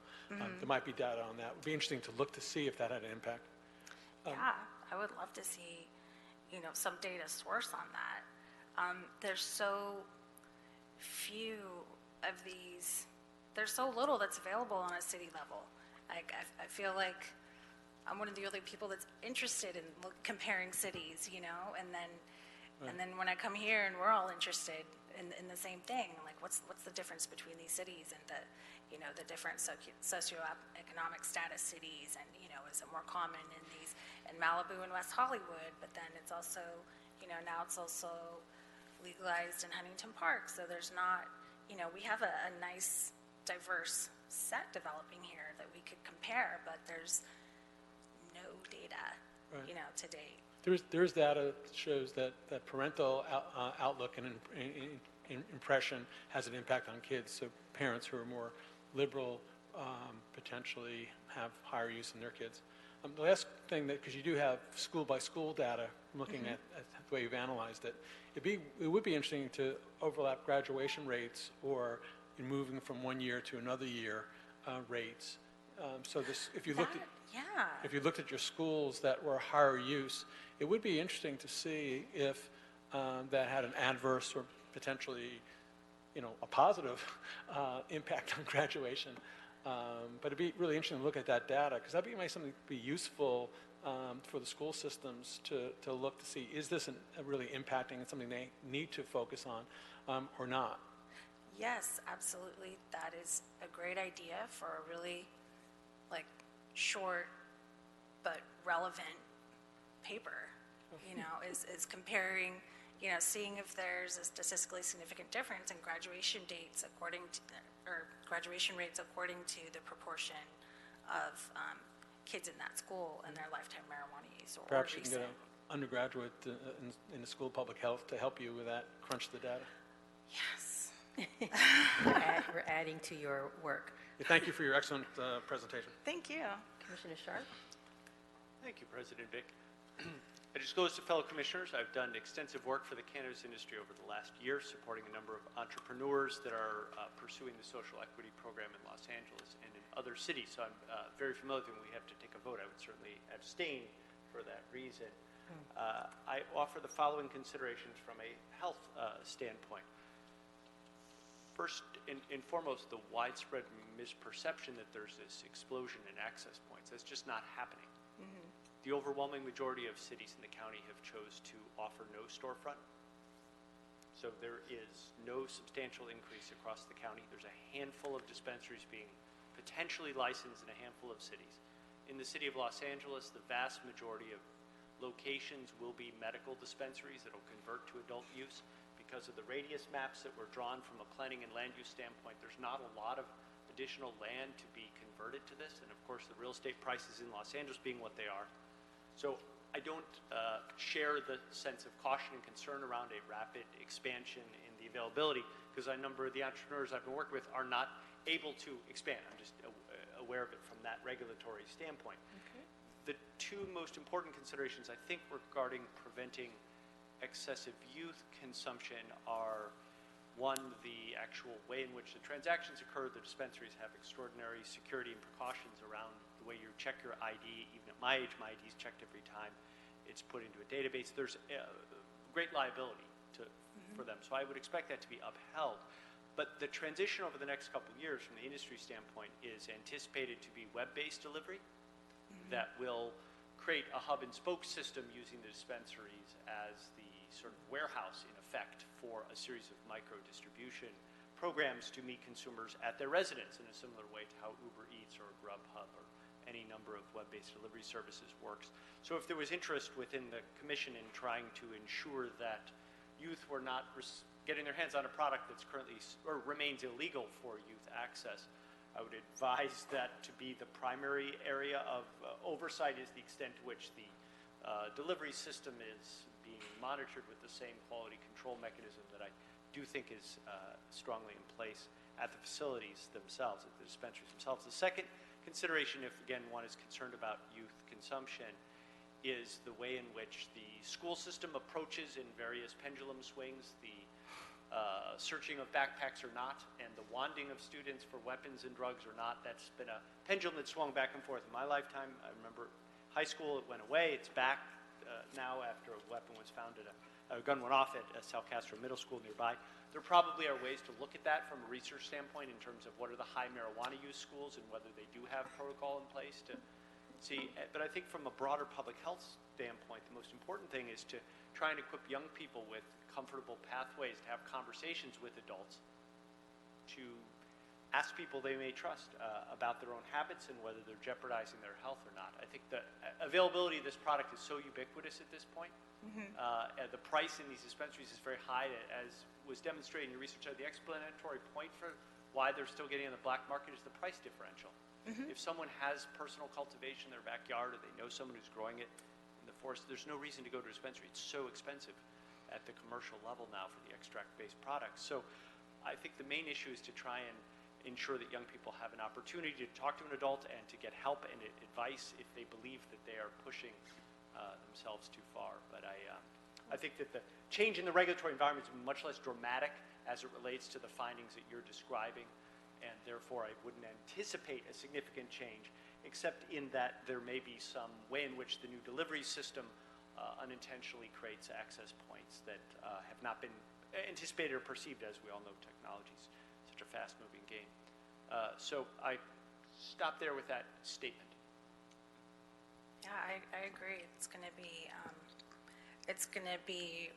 There might be data on that. It would be interesting to look to see if that had an impact. Yeah, I would love to see, some data source on that. There's so few of these. There's so little that's available on a city level. I feel like I'm one of the only people that's interested in comparing cities, and then when I come here and we're all interested in the same thing, like what's the difference between these cities and the different socioeconomic status cities, and is it more common in Malibu and West Hollywood, but then it's also now it's also legalized in Huntington Park, so there's not we have a nice diverse set developing here that we could compare, but there's no data to date. There's data that shows that parental outlook and impression has an impact on kids. So parents who are more liberal potentially have higher use in their kids. The last thing, because you do have school-by-school data, looking at the way you've analyzed it, it would be interesting to overlap graduation rates, or in moving from one year to another year rates. So if you looked at your schools that were higher use, it would be interesting to see if that had an adverse or potentially, a positive impact on graduation. But it'd be really interesting to look at that data, because that'd be something to be useful for the school systems to look to see, is this really impacting and something they need to focus on or not? Yes, absolutely. That is a great idea for a really short but relevant paper, is comparing, seeing if there's a statistically significant difference in graduation dates graduation rates according to the proportion of kids in that school and their lifetime marijuana use. Or perhaps you can get an undergraduate in the School of Public Health to help you with that, crunch the data. Yes. We're adding to your work. Thank you for your excellent presentation. Thank you. Commissioner Sharp? Thank you, President Vick. I disclose to fellow commissioners, I've done extensive work for the cannabis industry over the last year, supporting a number of entrepreneurs that are pursuing the social equity program in Los Angeles and in other cities. So I'm very familiar with it. When we have to take a vote, I would certainly abstain for that reason. I offer the following considerations from a health standpoint. First and foremost, the widespread misperception that there's this explosion in access points. That's just not happening. The overwhelming majority of cities in the county have chose to offer no storefront. So there is no substantial increase across the county. There's a handful of dispensaries being potentially licensed in a handful of cities. In the city of Los Angeles, the vast majority of locations will be medical dispensaries that will convert to adult use. Because of the radius maps that were drawn from a planning and land use standpoint, there's not a lot of additional land to be converted to this. And of course, the real estate prices in Los Angeles being what they are. So I don't share the sense of caution and concern around a rapid expansion in the availability, because a number of the entrepreneurs I've been working with are not able to expand. I'm just aware of it from that regulatory standpoint. Okay. The two most important considerations, I think, regarding preventing excessive youth consumption are, one, the actual way in which the transactions occur. The dispensaries have extraordinary security and precautions around the way you check your ID. Even at my age, my ID is checked every time it's put into a database. There's great liability for them, so I would expect that to be upheld. But the transition over the next couple of years from the industry standpoint is anticipated to be web-based delivery that will create a hub and spoke system using the dispensaries as the sort of warehouse, in effect, for a series of micro distribution programs to meet consumers at their residence, in a similar way to how Uber Eats or Grubhub or any number of web-based delivery services works. So if there was interest within the commission in trying to ensure that youth were not getting their hands on a product that's currently or remains illegal for youth access, I would advise that to be the primary area of oversight is the extent to which the delivery system is being monitored with the same quality control mechanism that I do think is strongly in place at the facilities themselves, at the dispensaries themselves. The second consideration, if again one is concerned about youth consumption, is the way in which the school system approaches in various pendulum swings the searching of backpacks or not, and the wanding of students for weapons and drugs or not. That's been a pendulum that swung back and forth in my lifetime. I remember high school, it went away. It's back now after a weapon was found at a gun went off at Sal Castro Middle School nearby. There probably are ways to look at that from a research standpoint in terms of what are the high marijuana use schools and whether they do have protocol in place to see. But I think from a broader public health standpoint, the most important thing is to try and equip young people with comfortable pathways to have conversations with adults, to ask people they may trust about their own habits and whether they're jeopardizing their health or not. I think the availability of this product is so ubiquitous at this point. The price in these dispensaries is very high, as was demonstrated in your research. The explanatory point for why they're still getting on the black market is the price differential. If someone has personal cultivation in their backyard, or they know someone who's growing it in the forest, there's no reason to go to a dispensary. It's so expensive at the commercial level now for the extract-based products. So I think the main issue is to try and ensure that young people have an opportunity to talk to an adult and to get help and advice if they believe that they are pushing themselves too far. But I think that the change in the regulatory environment is much less dramatic as it relates to the findings that you're describing, and therefore I wouldn't anticipate a significant change, except in that there may be some way in which the new delivery system unintentionally creates access points that have not been anticipated or perceived. As we all know, technology is such a fast-moving game. So I stop there with that statement. Yeah, I agree. It's going to be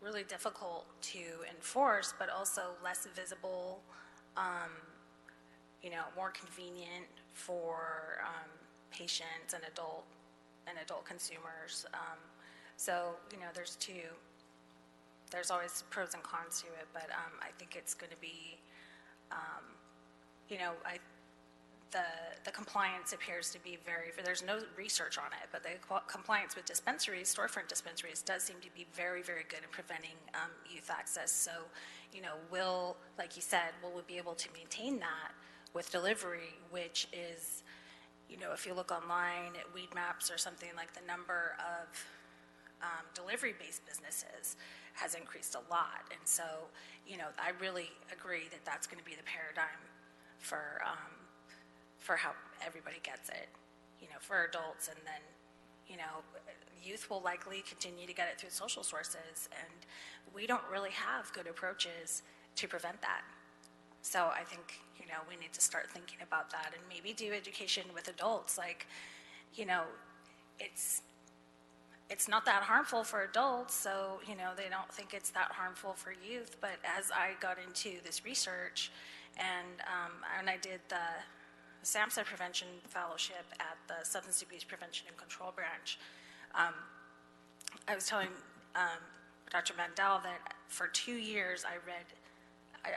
really difficult to enforce, but also less visible, more convenient for patients and adult consumers. So there's always pros and cons to it, but I think it's going to be, the compliance appears to be there's no research on it, but the compliance with dispensaries, storefront dispensaries, does seem to be very, very good in preventing youth access. So, like you said, will we be able to maintain that with delivery, which is, if you look online at Weed Maps or something, like the number of delivery-based businesses has increased a lot. And so, I really agree that that's going to be the paradigm for how everybody gets it, for adults. And then, youth will likely continue to get it through social sources, and we don't really have good approaches to prevent that. So I think, we need to start thinking about that and maybe do education with adults. Like, it's not that harmful for adults, so, they don't think it's that harmful for youth. But as I got into this research and I did the SAMHSA Prevention Fellowship at the Substance Abuse Prevention and Control Branch, I was telling Dr. Mandel that for 2 years I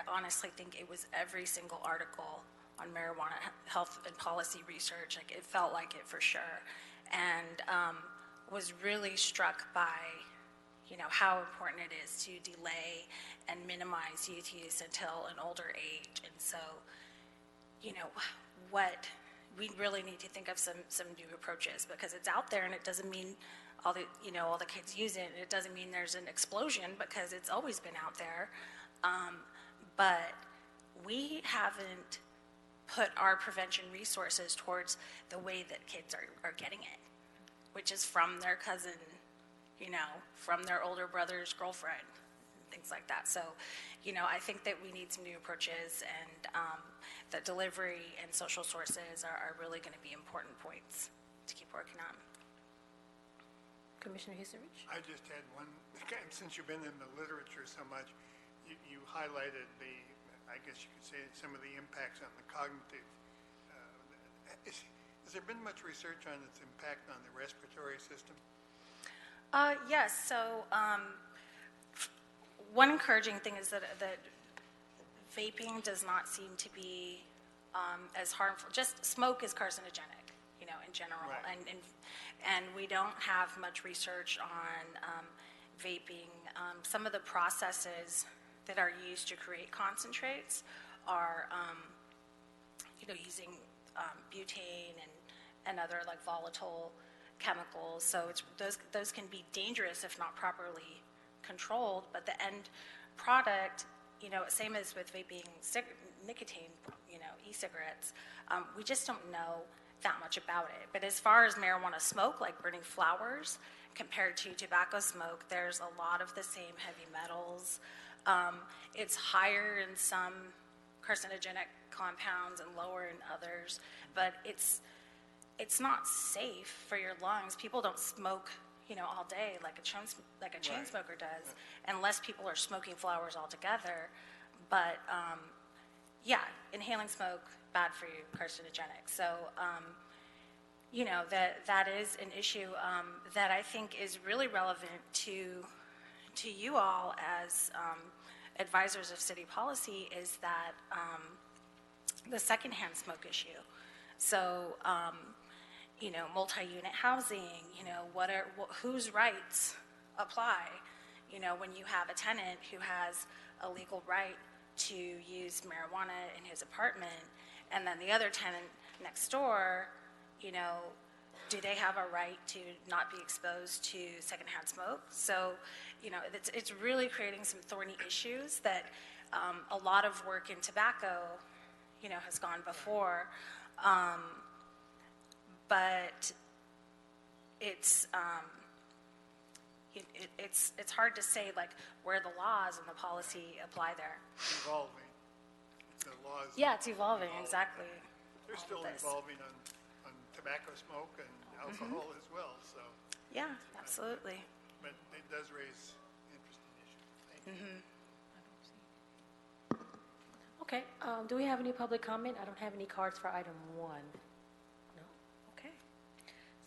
honestly think it was every single article on marijuana health and policy research. Like, it felt like it for sure. And was really struck by, how important it is to delay and minimize youth use until an older age. And so, what we really need to think of some new approaches, because it's out there and it doesn't mean all the kids use it. It doesn't mean there's an explosion, because it's always been out there. But we haven't put our prevention resources towards the way that kids are getting it, which is from their cousin, from their older brother's girlfriend, things like that. So, I think that we need some new approaches, and that delivery and social sources are really going to be important points to keep working on. Commissioner Hisarich? I just had one, since you've been in the literature so much, you highlighted I guess you could say, some of the impacts on the cognitive. Has there been much research on its impact on the respiratory system? Yes, so one encouraging thing is that vaping does not seem to be as harmful. Just smoke is carcinogenic, in general. Right. And we don't have much research on vaping. Some of the processes that are used to create concentrates are, using butane and other like volatile chemicals. So those can be dangerous if not properly controlled. But the end product, same as with vaping nicotine, e-cigarettes, we just don't know that much about it. But as far as marijuana smoke, like burning flowers, compared to tobacco smoke, there's a lot of the same heavy metals. It's higher in some carcinogenic compounds and lower in others, but it's not safe for your lungs. People don't smoke, all day like a chain smoker does, unless people are smoking flowers altogether. But inhaling smoke, bad for you, carcinogenic. So that is an issue that I think is really relevant to you all as advisors of city policy, is that the secondhand smoke issue. So, multi-unit housing, whose rights apply? When you have a tenant who has a legal right to use marijuana in his apartment, and then the other tenant next door, do they have a right to not be exposed to secondhand smoke? So, it's really creating some thorny issues that a lot of work in tobacco, has gone before. But it's hard to say like where the laws and the policy apply there. Evolving. The laws. Yeah, it's evolving, exactly. They're still evolving on tobacco smoke and alcohol as well, so. Yeah, absolutely. But it does raise interesting issues. Thank you. Okay, do we have any public comment? I don't have any cards for item 1. No? Okay.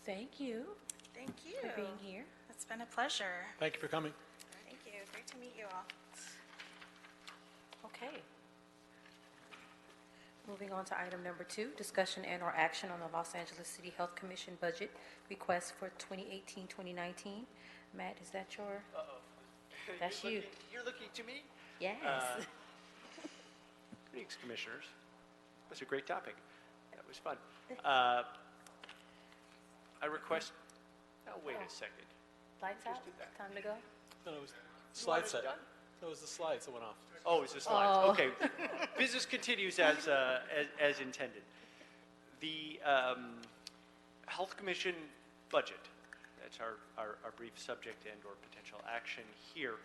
Thank you Thank you for being here. It's been a pleasure. Thank you for coming. Thank you. Great to meet you all. Okay. Moving on to item number 2, discussion and/or action on the Los Angeles City Health Commission budget request for 2018-2019. Matt, is that your? Uh-oh. That's you. You're looking to me? Yes. Greetings, commissioners. That's a great topic. That was fun. I request, wait a second. Lights out? Time to go? No, it was slide set. done? No, it was the slides that went off. Oh, it's the slides. Oh. Okay. Business continues as intended. The Health Commission budget, that's our brief subject and or potential action here.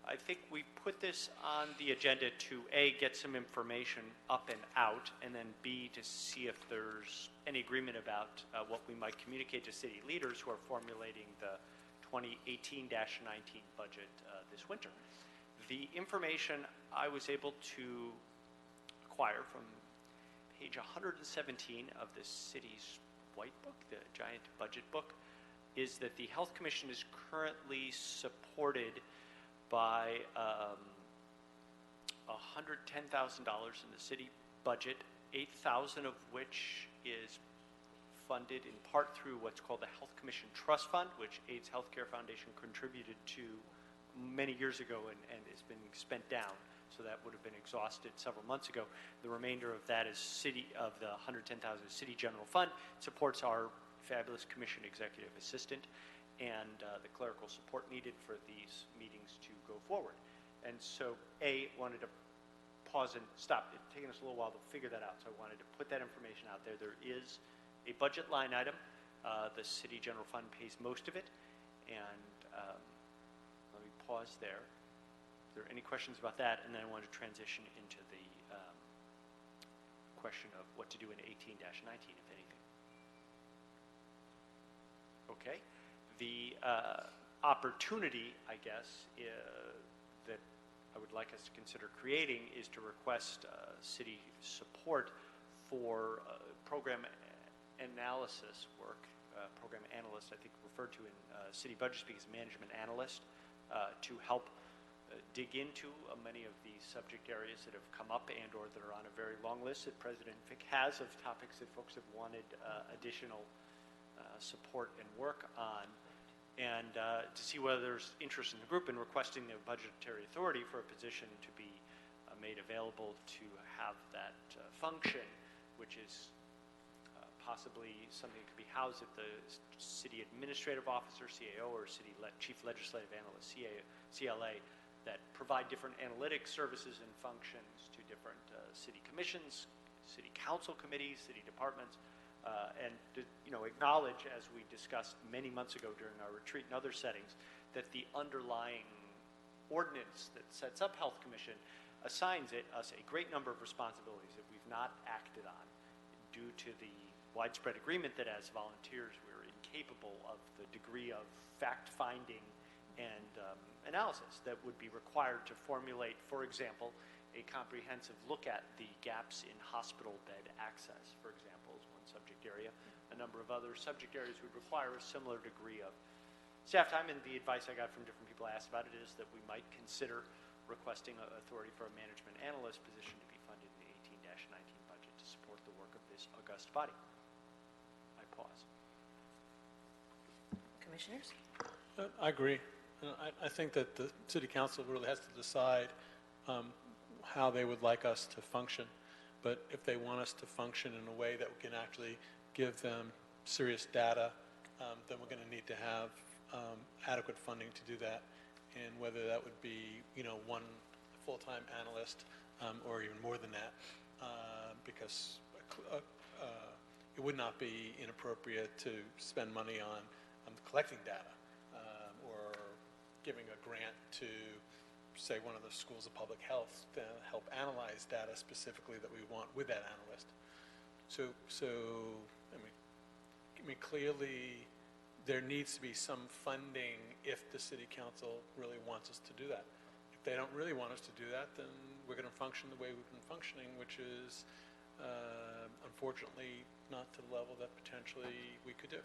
I think we put this on the agenda to A, get some information up and out, and then B, to see if there's any agreement about what we might communicate to city leaders who are formulating the 2018-19 budget this winter. The information I was able to acquire from page 117 of the city's white book, the giant budget book, is that the Health Commission is currently supported by $110,000 in the city budget, $8,000 of which is funded in part through what's called the Health Commission Trust Fund, which AIDS Healthcare Foundation contributed to many years ago and has been spent down. So that would have been exhausted several months ago. The remainder of that is the $110,000 city general fund, supports our fabulous commission executive assistant and the clerical support needed for these meetings to go forward. And so, wanted to pause and stop. It's taken us a little while to figure that out, so I wanted to put that information out there. There is a budget line item. The city general fund pays most of it, and let me pause there. Are there any questions about that? And then I want to transition into the question of what to do in 18-19, if anything. Okay. The opportunity, I guess, that I would like us to consider creating is to request city support for program analysis work. Program analyst, I think referred to in city budget speak as management analyst, to help dig into many of these subject areas that have come up and or that are on a very long list that President Vick has of topics that folks have wanted additional support and work on, and to see whether there's interest in the group in requesting the budgetary authority for a position to be made available to have that function, which is possibly something that could be housed at the city administrative officer, CAO, or city chief legislative analyst, CLA, that provide different analytic services and functions to different city commissions, city council committees, city departments, and to, acknowledge, as we discussed many months ago during our retreat and other settings, that the underlying ordinance that sets up Health Commission assigns us a great number of responsibilities that we've not acted on due to the widespread agreement that as volunteers we're incapable of the degree of fact-finding and analysis that would be required to formulate, for example, a comprehensive look at the gaps in hospital bed access, for example, is one subject area. A number of other subject areas would require a similar degree of staff time, and the advice I got from different people I asked about it is that we might consider requesting authority for a management analyst position to be funded in the 18-19 budget to support the work of this august body. I pause. Commissioners? I agree. I think that the city council really has to decide how they would like us to function. But if they want us to function in a way that we can actually give them serious data, then we're going to need to have adequate funding to do that. And whether that would be, one full-time analyst or even more than that, because it would not be inappropriate to spend money on collecting data or giving a grant to, say, one of the schools of public health to help analyze data specifically that we want with that analyst. So I mean, clearly there needs to be some funding if the city council really wants us to do that. If they don't really want us to do that, then we're going to function the way we've been functioning, which is unfortunately not to the level that potentially we could do.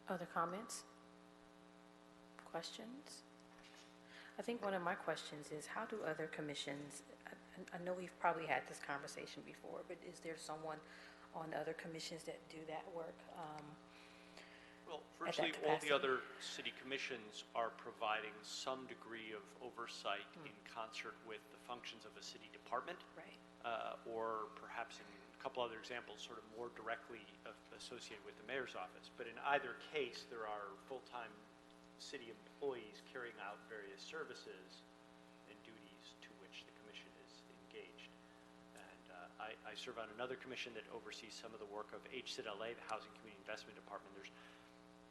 Other comments? Questions? I think one of my questions is, how do other commissions, I know we've probably had this conversation before, but is there someone on other commissions that do that work? Well, virtually all the other city commissions are providing some degree of oversight in concert with the functions of a city department. Right. Or perhaps in a couple other examples, sort of more directly associated with the mayor's office. But in either case, there are full-time city employees carrying out various services and duties to which the commission is engaged. And I serve on another commission that oversees some of the work of HCLA, the Housing Community Investment Department. There's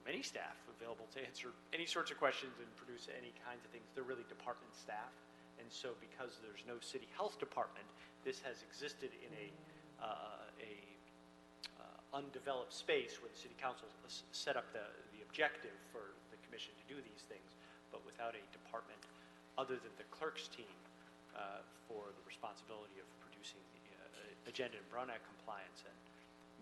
many staff available to answer any sorts of questions and produce any kinds of things. They're really department staff. And so because there's no city health department, this has existed in a undeveloped space where the city council set up the objective for the commission to do these things, but without a department other than the clerk's team for the responsibility of producing the agenda and Brown Act compliance and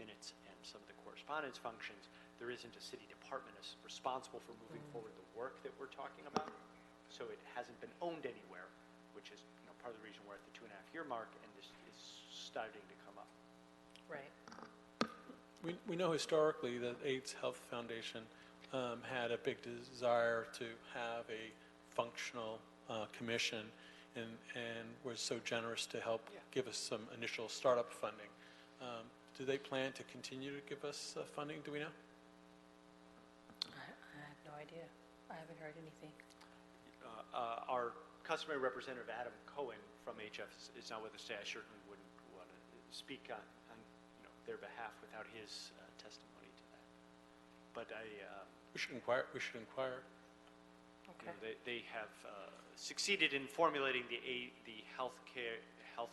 minutes and some of the correspondence functions. there isn't a city department as responsible for moving forward the work that we're talking about. So it hasn't been owned anywhere, which is part of the reason we're at the 2.5-year mark, and this is starting to come up. Right. We know historically that AIDS Health Foundation had a big desire to have a functional commission and was so generous to help give us some initial startup funding. Do they plan to continue to give us funding? Do we know? I have no idea. I haven't heard anything. Our customary representative, Adam Cohen from HF, is not with us today. I certainly wouldn't want to speak on their behalf without his testimony to that. But We should inquire. We should inquire. Okay. They have succeeded in formulating the Health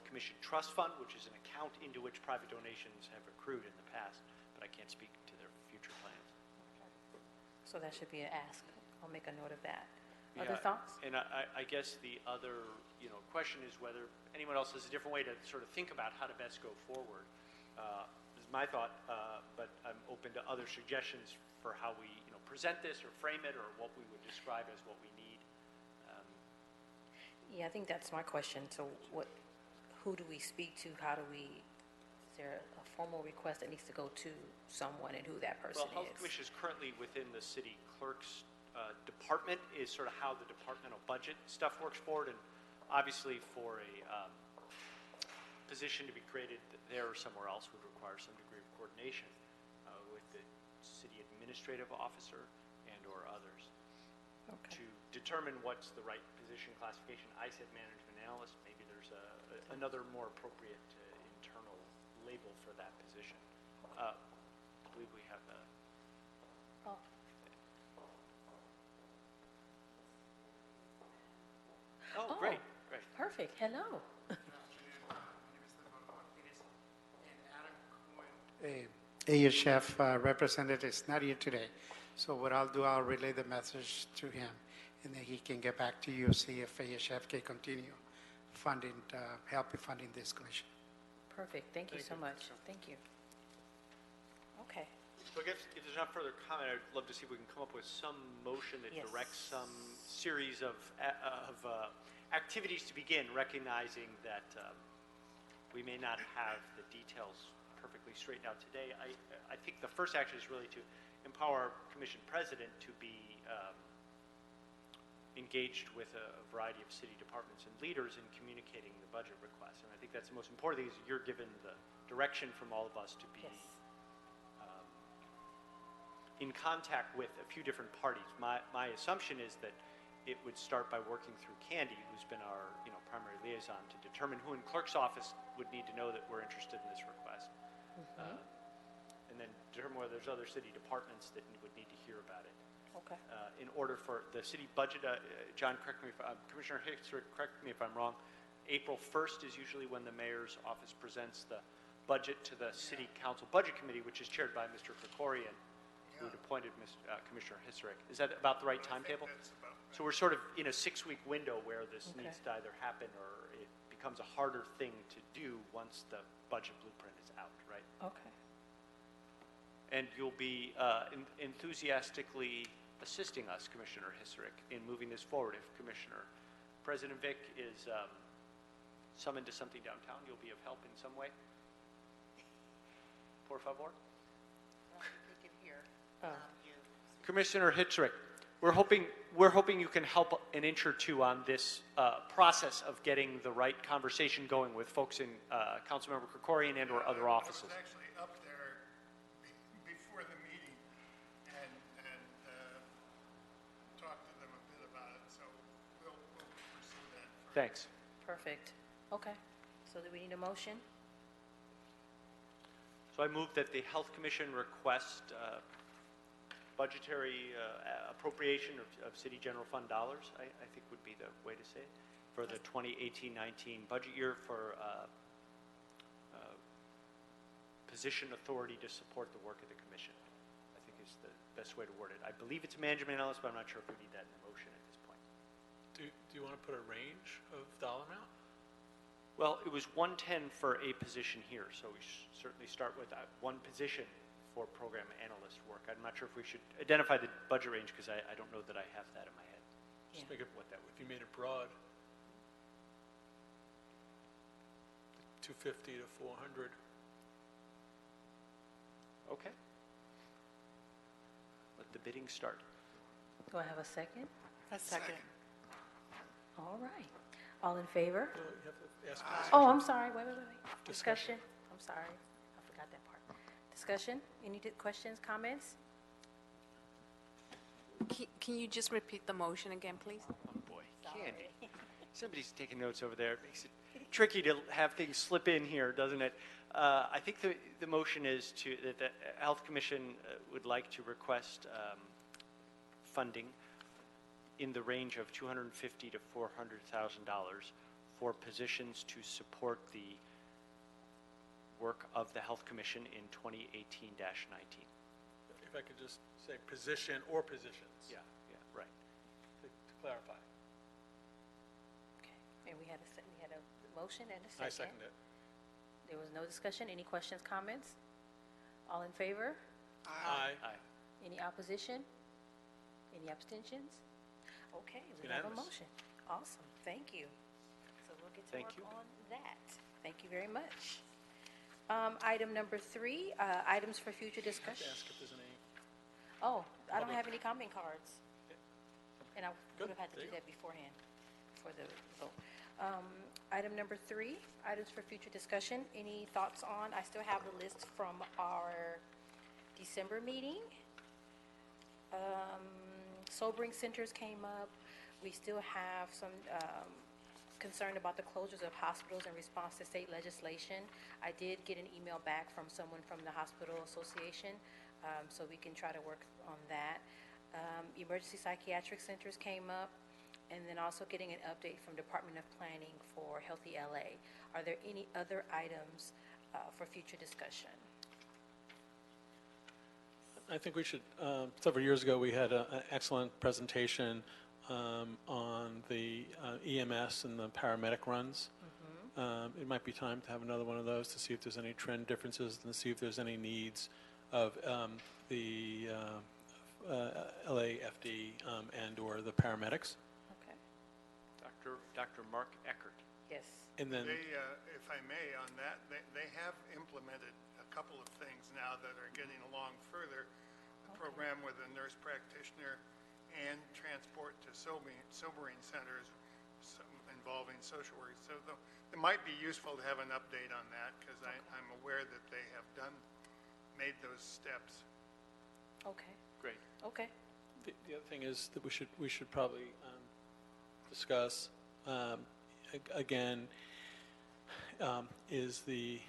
Commission Trust Fund, which is an account into which private donations have accrued in the past, but I can't speak to their future plans. So that should be an ask. I'll make a note of that. Yeah, Other thoughts? And I guess the other, question is whether anyone else has a different way to sort of think about how to best go forward. This is my thought, but I'm open to other suggestions for how we, present this or frame it, or what we would describe as what we need. Yeah, I think that's my question. So who do we speak to? How do we, is there a formal request that needs to go to someone and who that person Well, Health is? Commission is currently within the city clerk's department, is sort of how the departmental budget stuff works forward, and obviously for a position to be created there or somewhere else would require some degree of coordination with the city administrative officer and or others. Okay. To determine what's the right position classification. I said management analyst. Maybe there's another more appropriate internal label for that position. I believe we have a... Oh. Oh, great. Perfect. Hello. AHF representative is not here today. So what I'll do, I'll relay the message to him, and then he can get back to you, see if AHF can continue funding, helping funding this commission. Perfect. Thank you so much. Thank you. Okay. So I guess if there's not further comment, I'd love to see if we can come up with some motion that Yes. directs some series of activities to begin, recognizing that we may not have the details perfectly straightened out today. I think the first action is really to empower our commission president to be engaged with a variety of city departments and leaders in communicating the budget requests. And I think that's the most important thing, is you're given the direction from all of us to be Yes. in contact with a few different parties. My assumption is that it would start by working through Candy, who's been our primary liaison, to determine who in clerk's office would need to know that we're interested in this request. And then determine whether there's other city departments that would need to hear about it. Okay. In order for the city budget, John, correct me if Commissioner Hicks, correct me if I'm wrong, April 1st is usually when the mayor's office presents the budget to the city council budget committee, which is chaired by Mr. Krikorian, who had appointed Commissioner Hisserick. Is that about the right timetable? So we're sort of in a 6-week window where this Okay. needs to either happen or it becomes a harder thing to do once the budget blueprint is out, right? Okay. And you'll be enthusiastically assisting us, Commissioner Hisserick, in moving this forward. If Commissioner President Vick is summoned to something downtown, you'll be of help in some way? Por favor? Commissioner Hisserick, we're hoping you can help an inch or two on this process of getting the right conversation going with folks in Councilmember Krikorian and or other offices. I was actually up there before the meeting and talked to them a bit about it, so we'll pursue that. Thanks. Perfect. Okay. So do we need a motion? So I move that the Health Commission request budgetary appropriation of city general fund dollars, I think would be the way to say it, for the 2018-19 budget year for position authority to support the work of the commission. I think is the best way to word it. I believe it's a management analyst, but I'm not sure if we need that in the motion at this point. Do you want to put a range of dollar amount? Well, it was 110 for a position here, so we certainly start with one position for program analyst work. I'm not sure if we should identify the budget range because I don't know that I have that in my head. Just make it what that, if you made it broad, 250 to 400. Okay. Let the bidding start. Do I have a second? A second. All right. All in favor? Well, you have to ask Oh, I'm sorry, wait. Discussion? I'm sorry, I forgot that part. Discussion? Any questions, comments? Can you just repeat the motion again, please? Oh, boy. Candy. Somebody's taking notes over there. It makes it tricky to have things slip in here, doesn't it? I think the motion is that the Health Commission would like to request funding in the range of $250,000 to $400,000 for positions to support the work of the Health Commission in 2018-19. If I could just say position or positions. Yeah, right. To clarify. Okay, and we had a motion and a second. I second it. There was no discussion. Any questions, comments? All in favor? Aye. Any opposition? Any abstentions? Okay, we have a unanimous. motion. Awesome, thank you. So we'll get to Thank work you. on that. Thank you very much. Item number 3, items for future I have discussion. to ask if there's any. Oh, I don't Public. have any comment cards. And I would Good, have had to there do you that beforehand for the vote. Item number 3, items for future discussion. Any thoughts on, I still have the list from our December meeting. Sobering centers came up. We still have some concern about the closures of hospitals in response to state legislation. I did get an email back from someone from the Hospital Association, so we can try to work on that. Emergency psychiatric centers came up, and then also getting an update from Department of Planning for Healthy LA. Are there any other items for future discussion? I think we should, several years ago, we had an excellent presentation on the EMS and the paramedic runs. It might be time to have another one of those to see if there's any trend differences and see if there's any needs of the LAFD and/or the paramedics. Okay. Dr. Mark Eckert. Yes. And then, They, if I may, on that, they have implemented a couple of things now that are getting along further. The program with a nurse practitioner and transport to sobering centers involving social work. So it might be useful to have an update on that because I'm aware that they have made those steps. Okay. Great. Okay. the other thing is that we should probably discuss again is the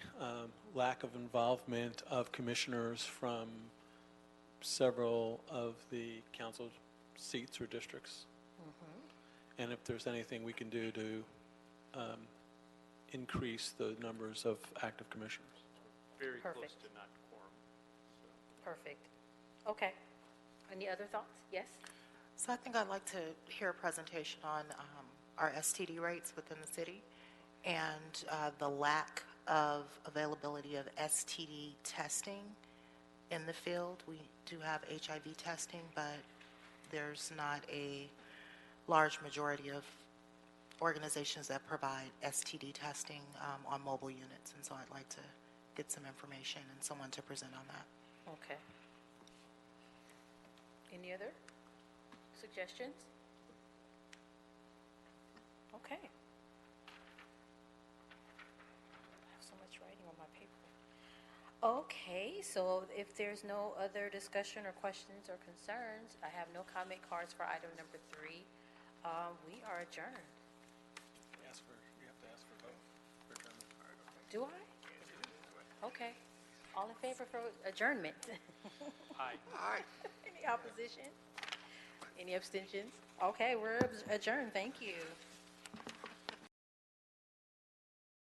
lack of involvement of commissioners from several of the council seats or districts, and if there's anything we can do to increase the numbers of active commissioners. Very close Perfect. to not quorum. Perfect. Okay. Any other thoughts? Yes? So I think I'd like to hear a presentation on our STD rates within the city and the lack of availability of STD testing in the field. We do have HIV testing, but there's not a large majority of organizations that provide STD testing on mobile units, and so I'd like to get some information and someone to present on that. Okay. Any other suggestions? Okay. I have so much writing on my paper. Okay, so if there's no other discussion or questions or concerns, I have no comment cards for item number 3. We are adjourned. You have to ask for both for adjournment. Do I? Okay. All in favor for adjournment? Aye. Any opposition? Any abstentions? Okay, we're adjourned. Thank you.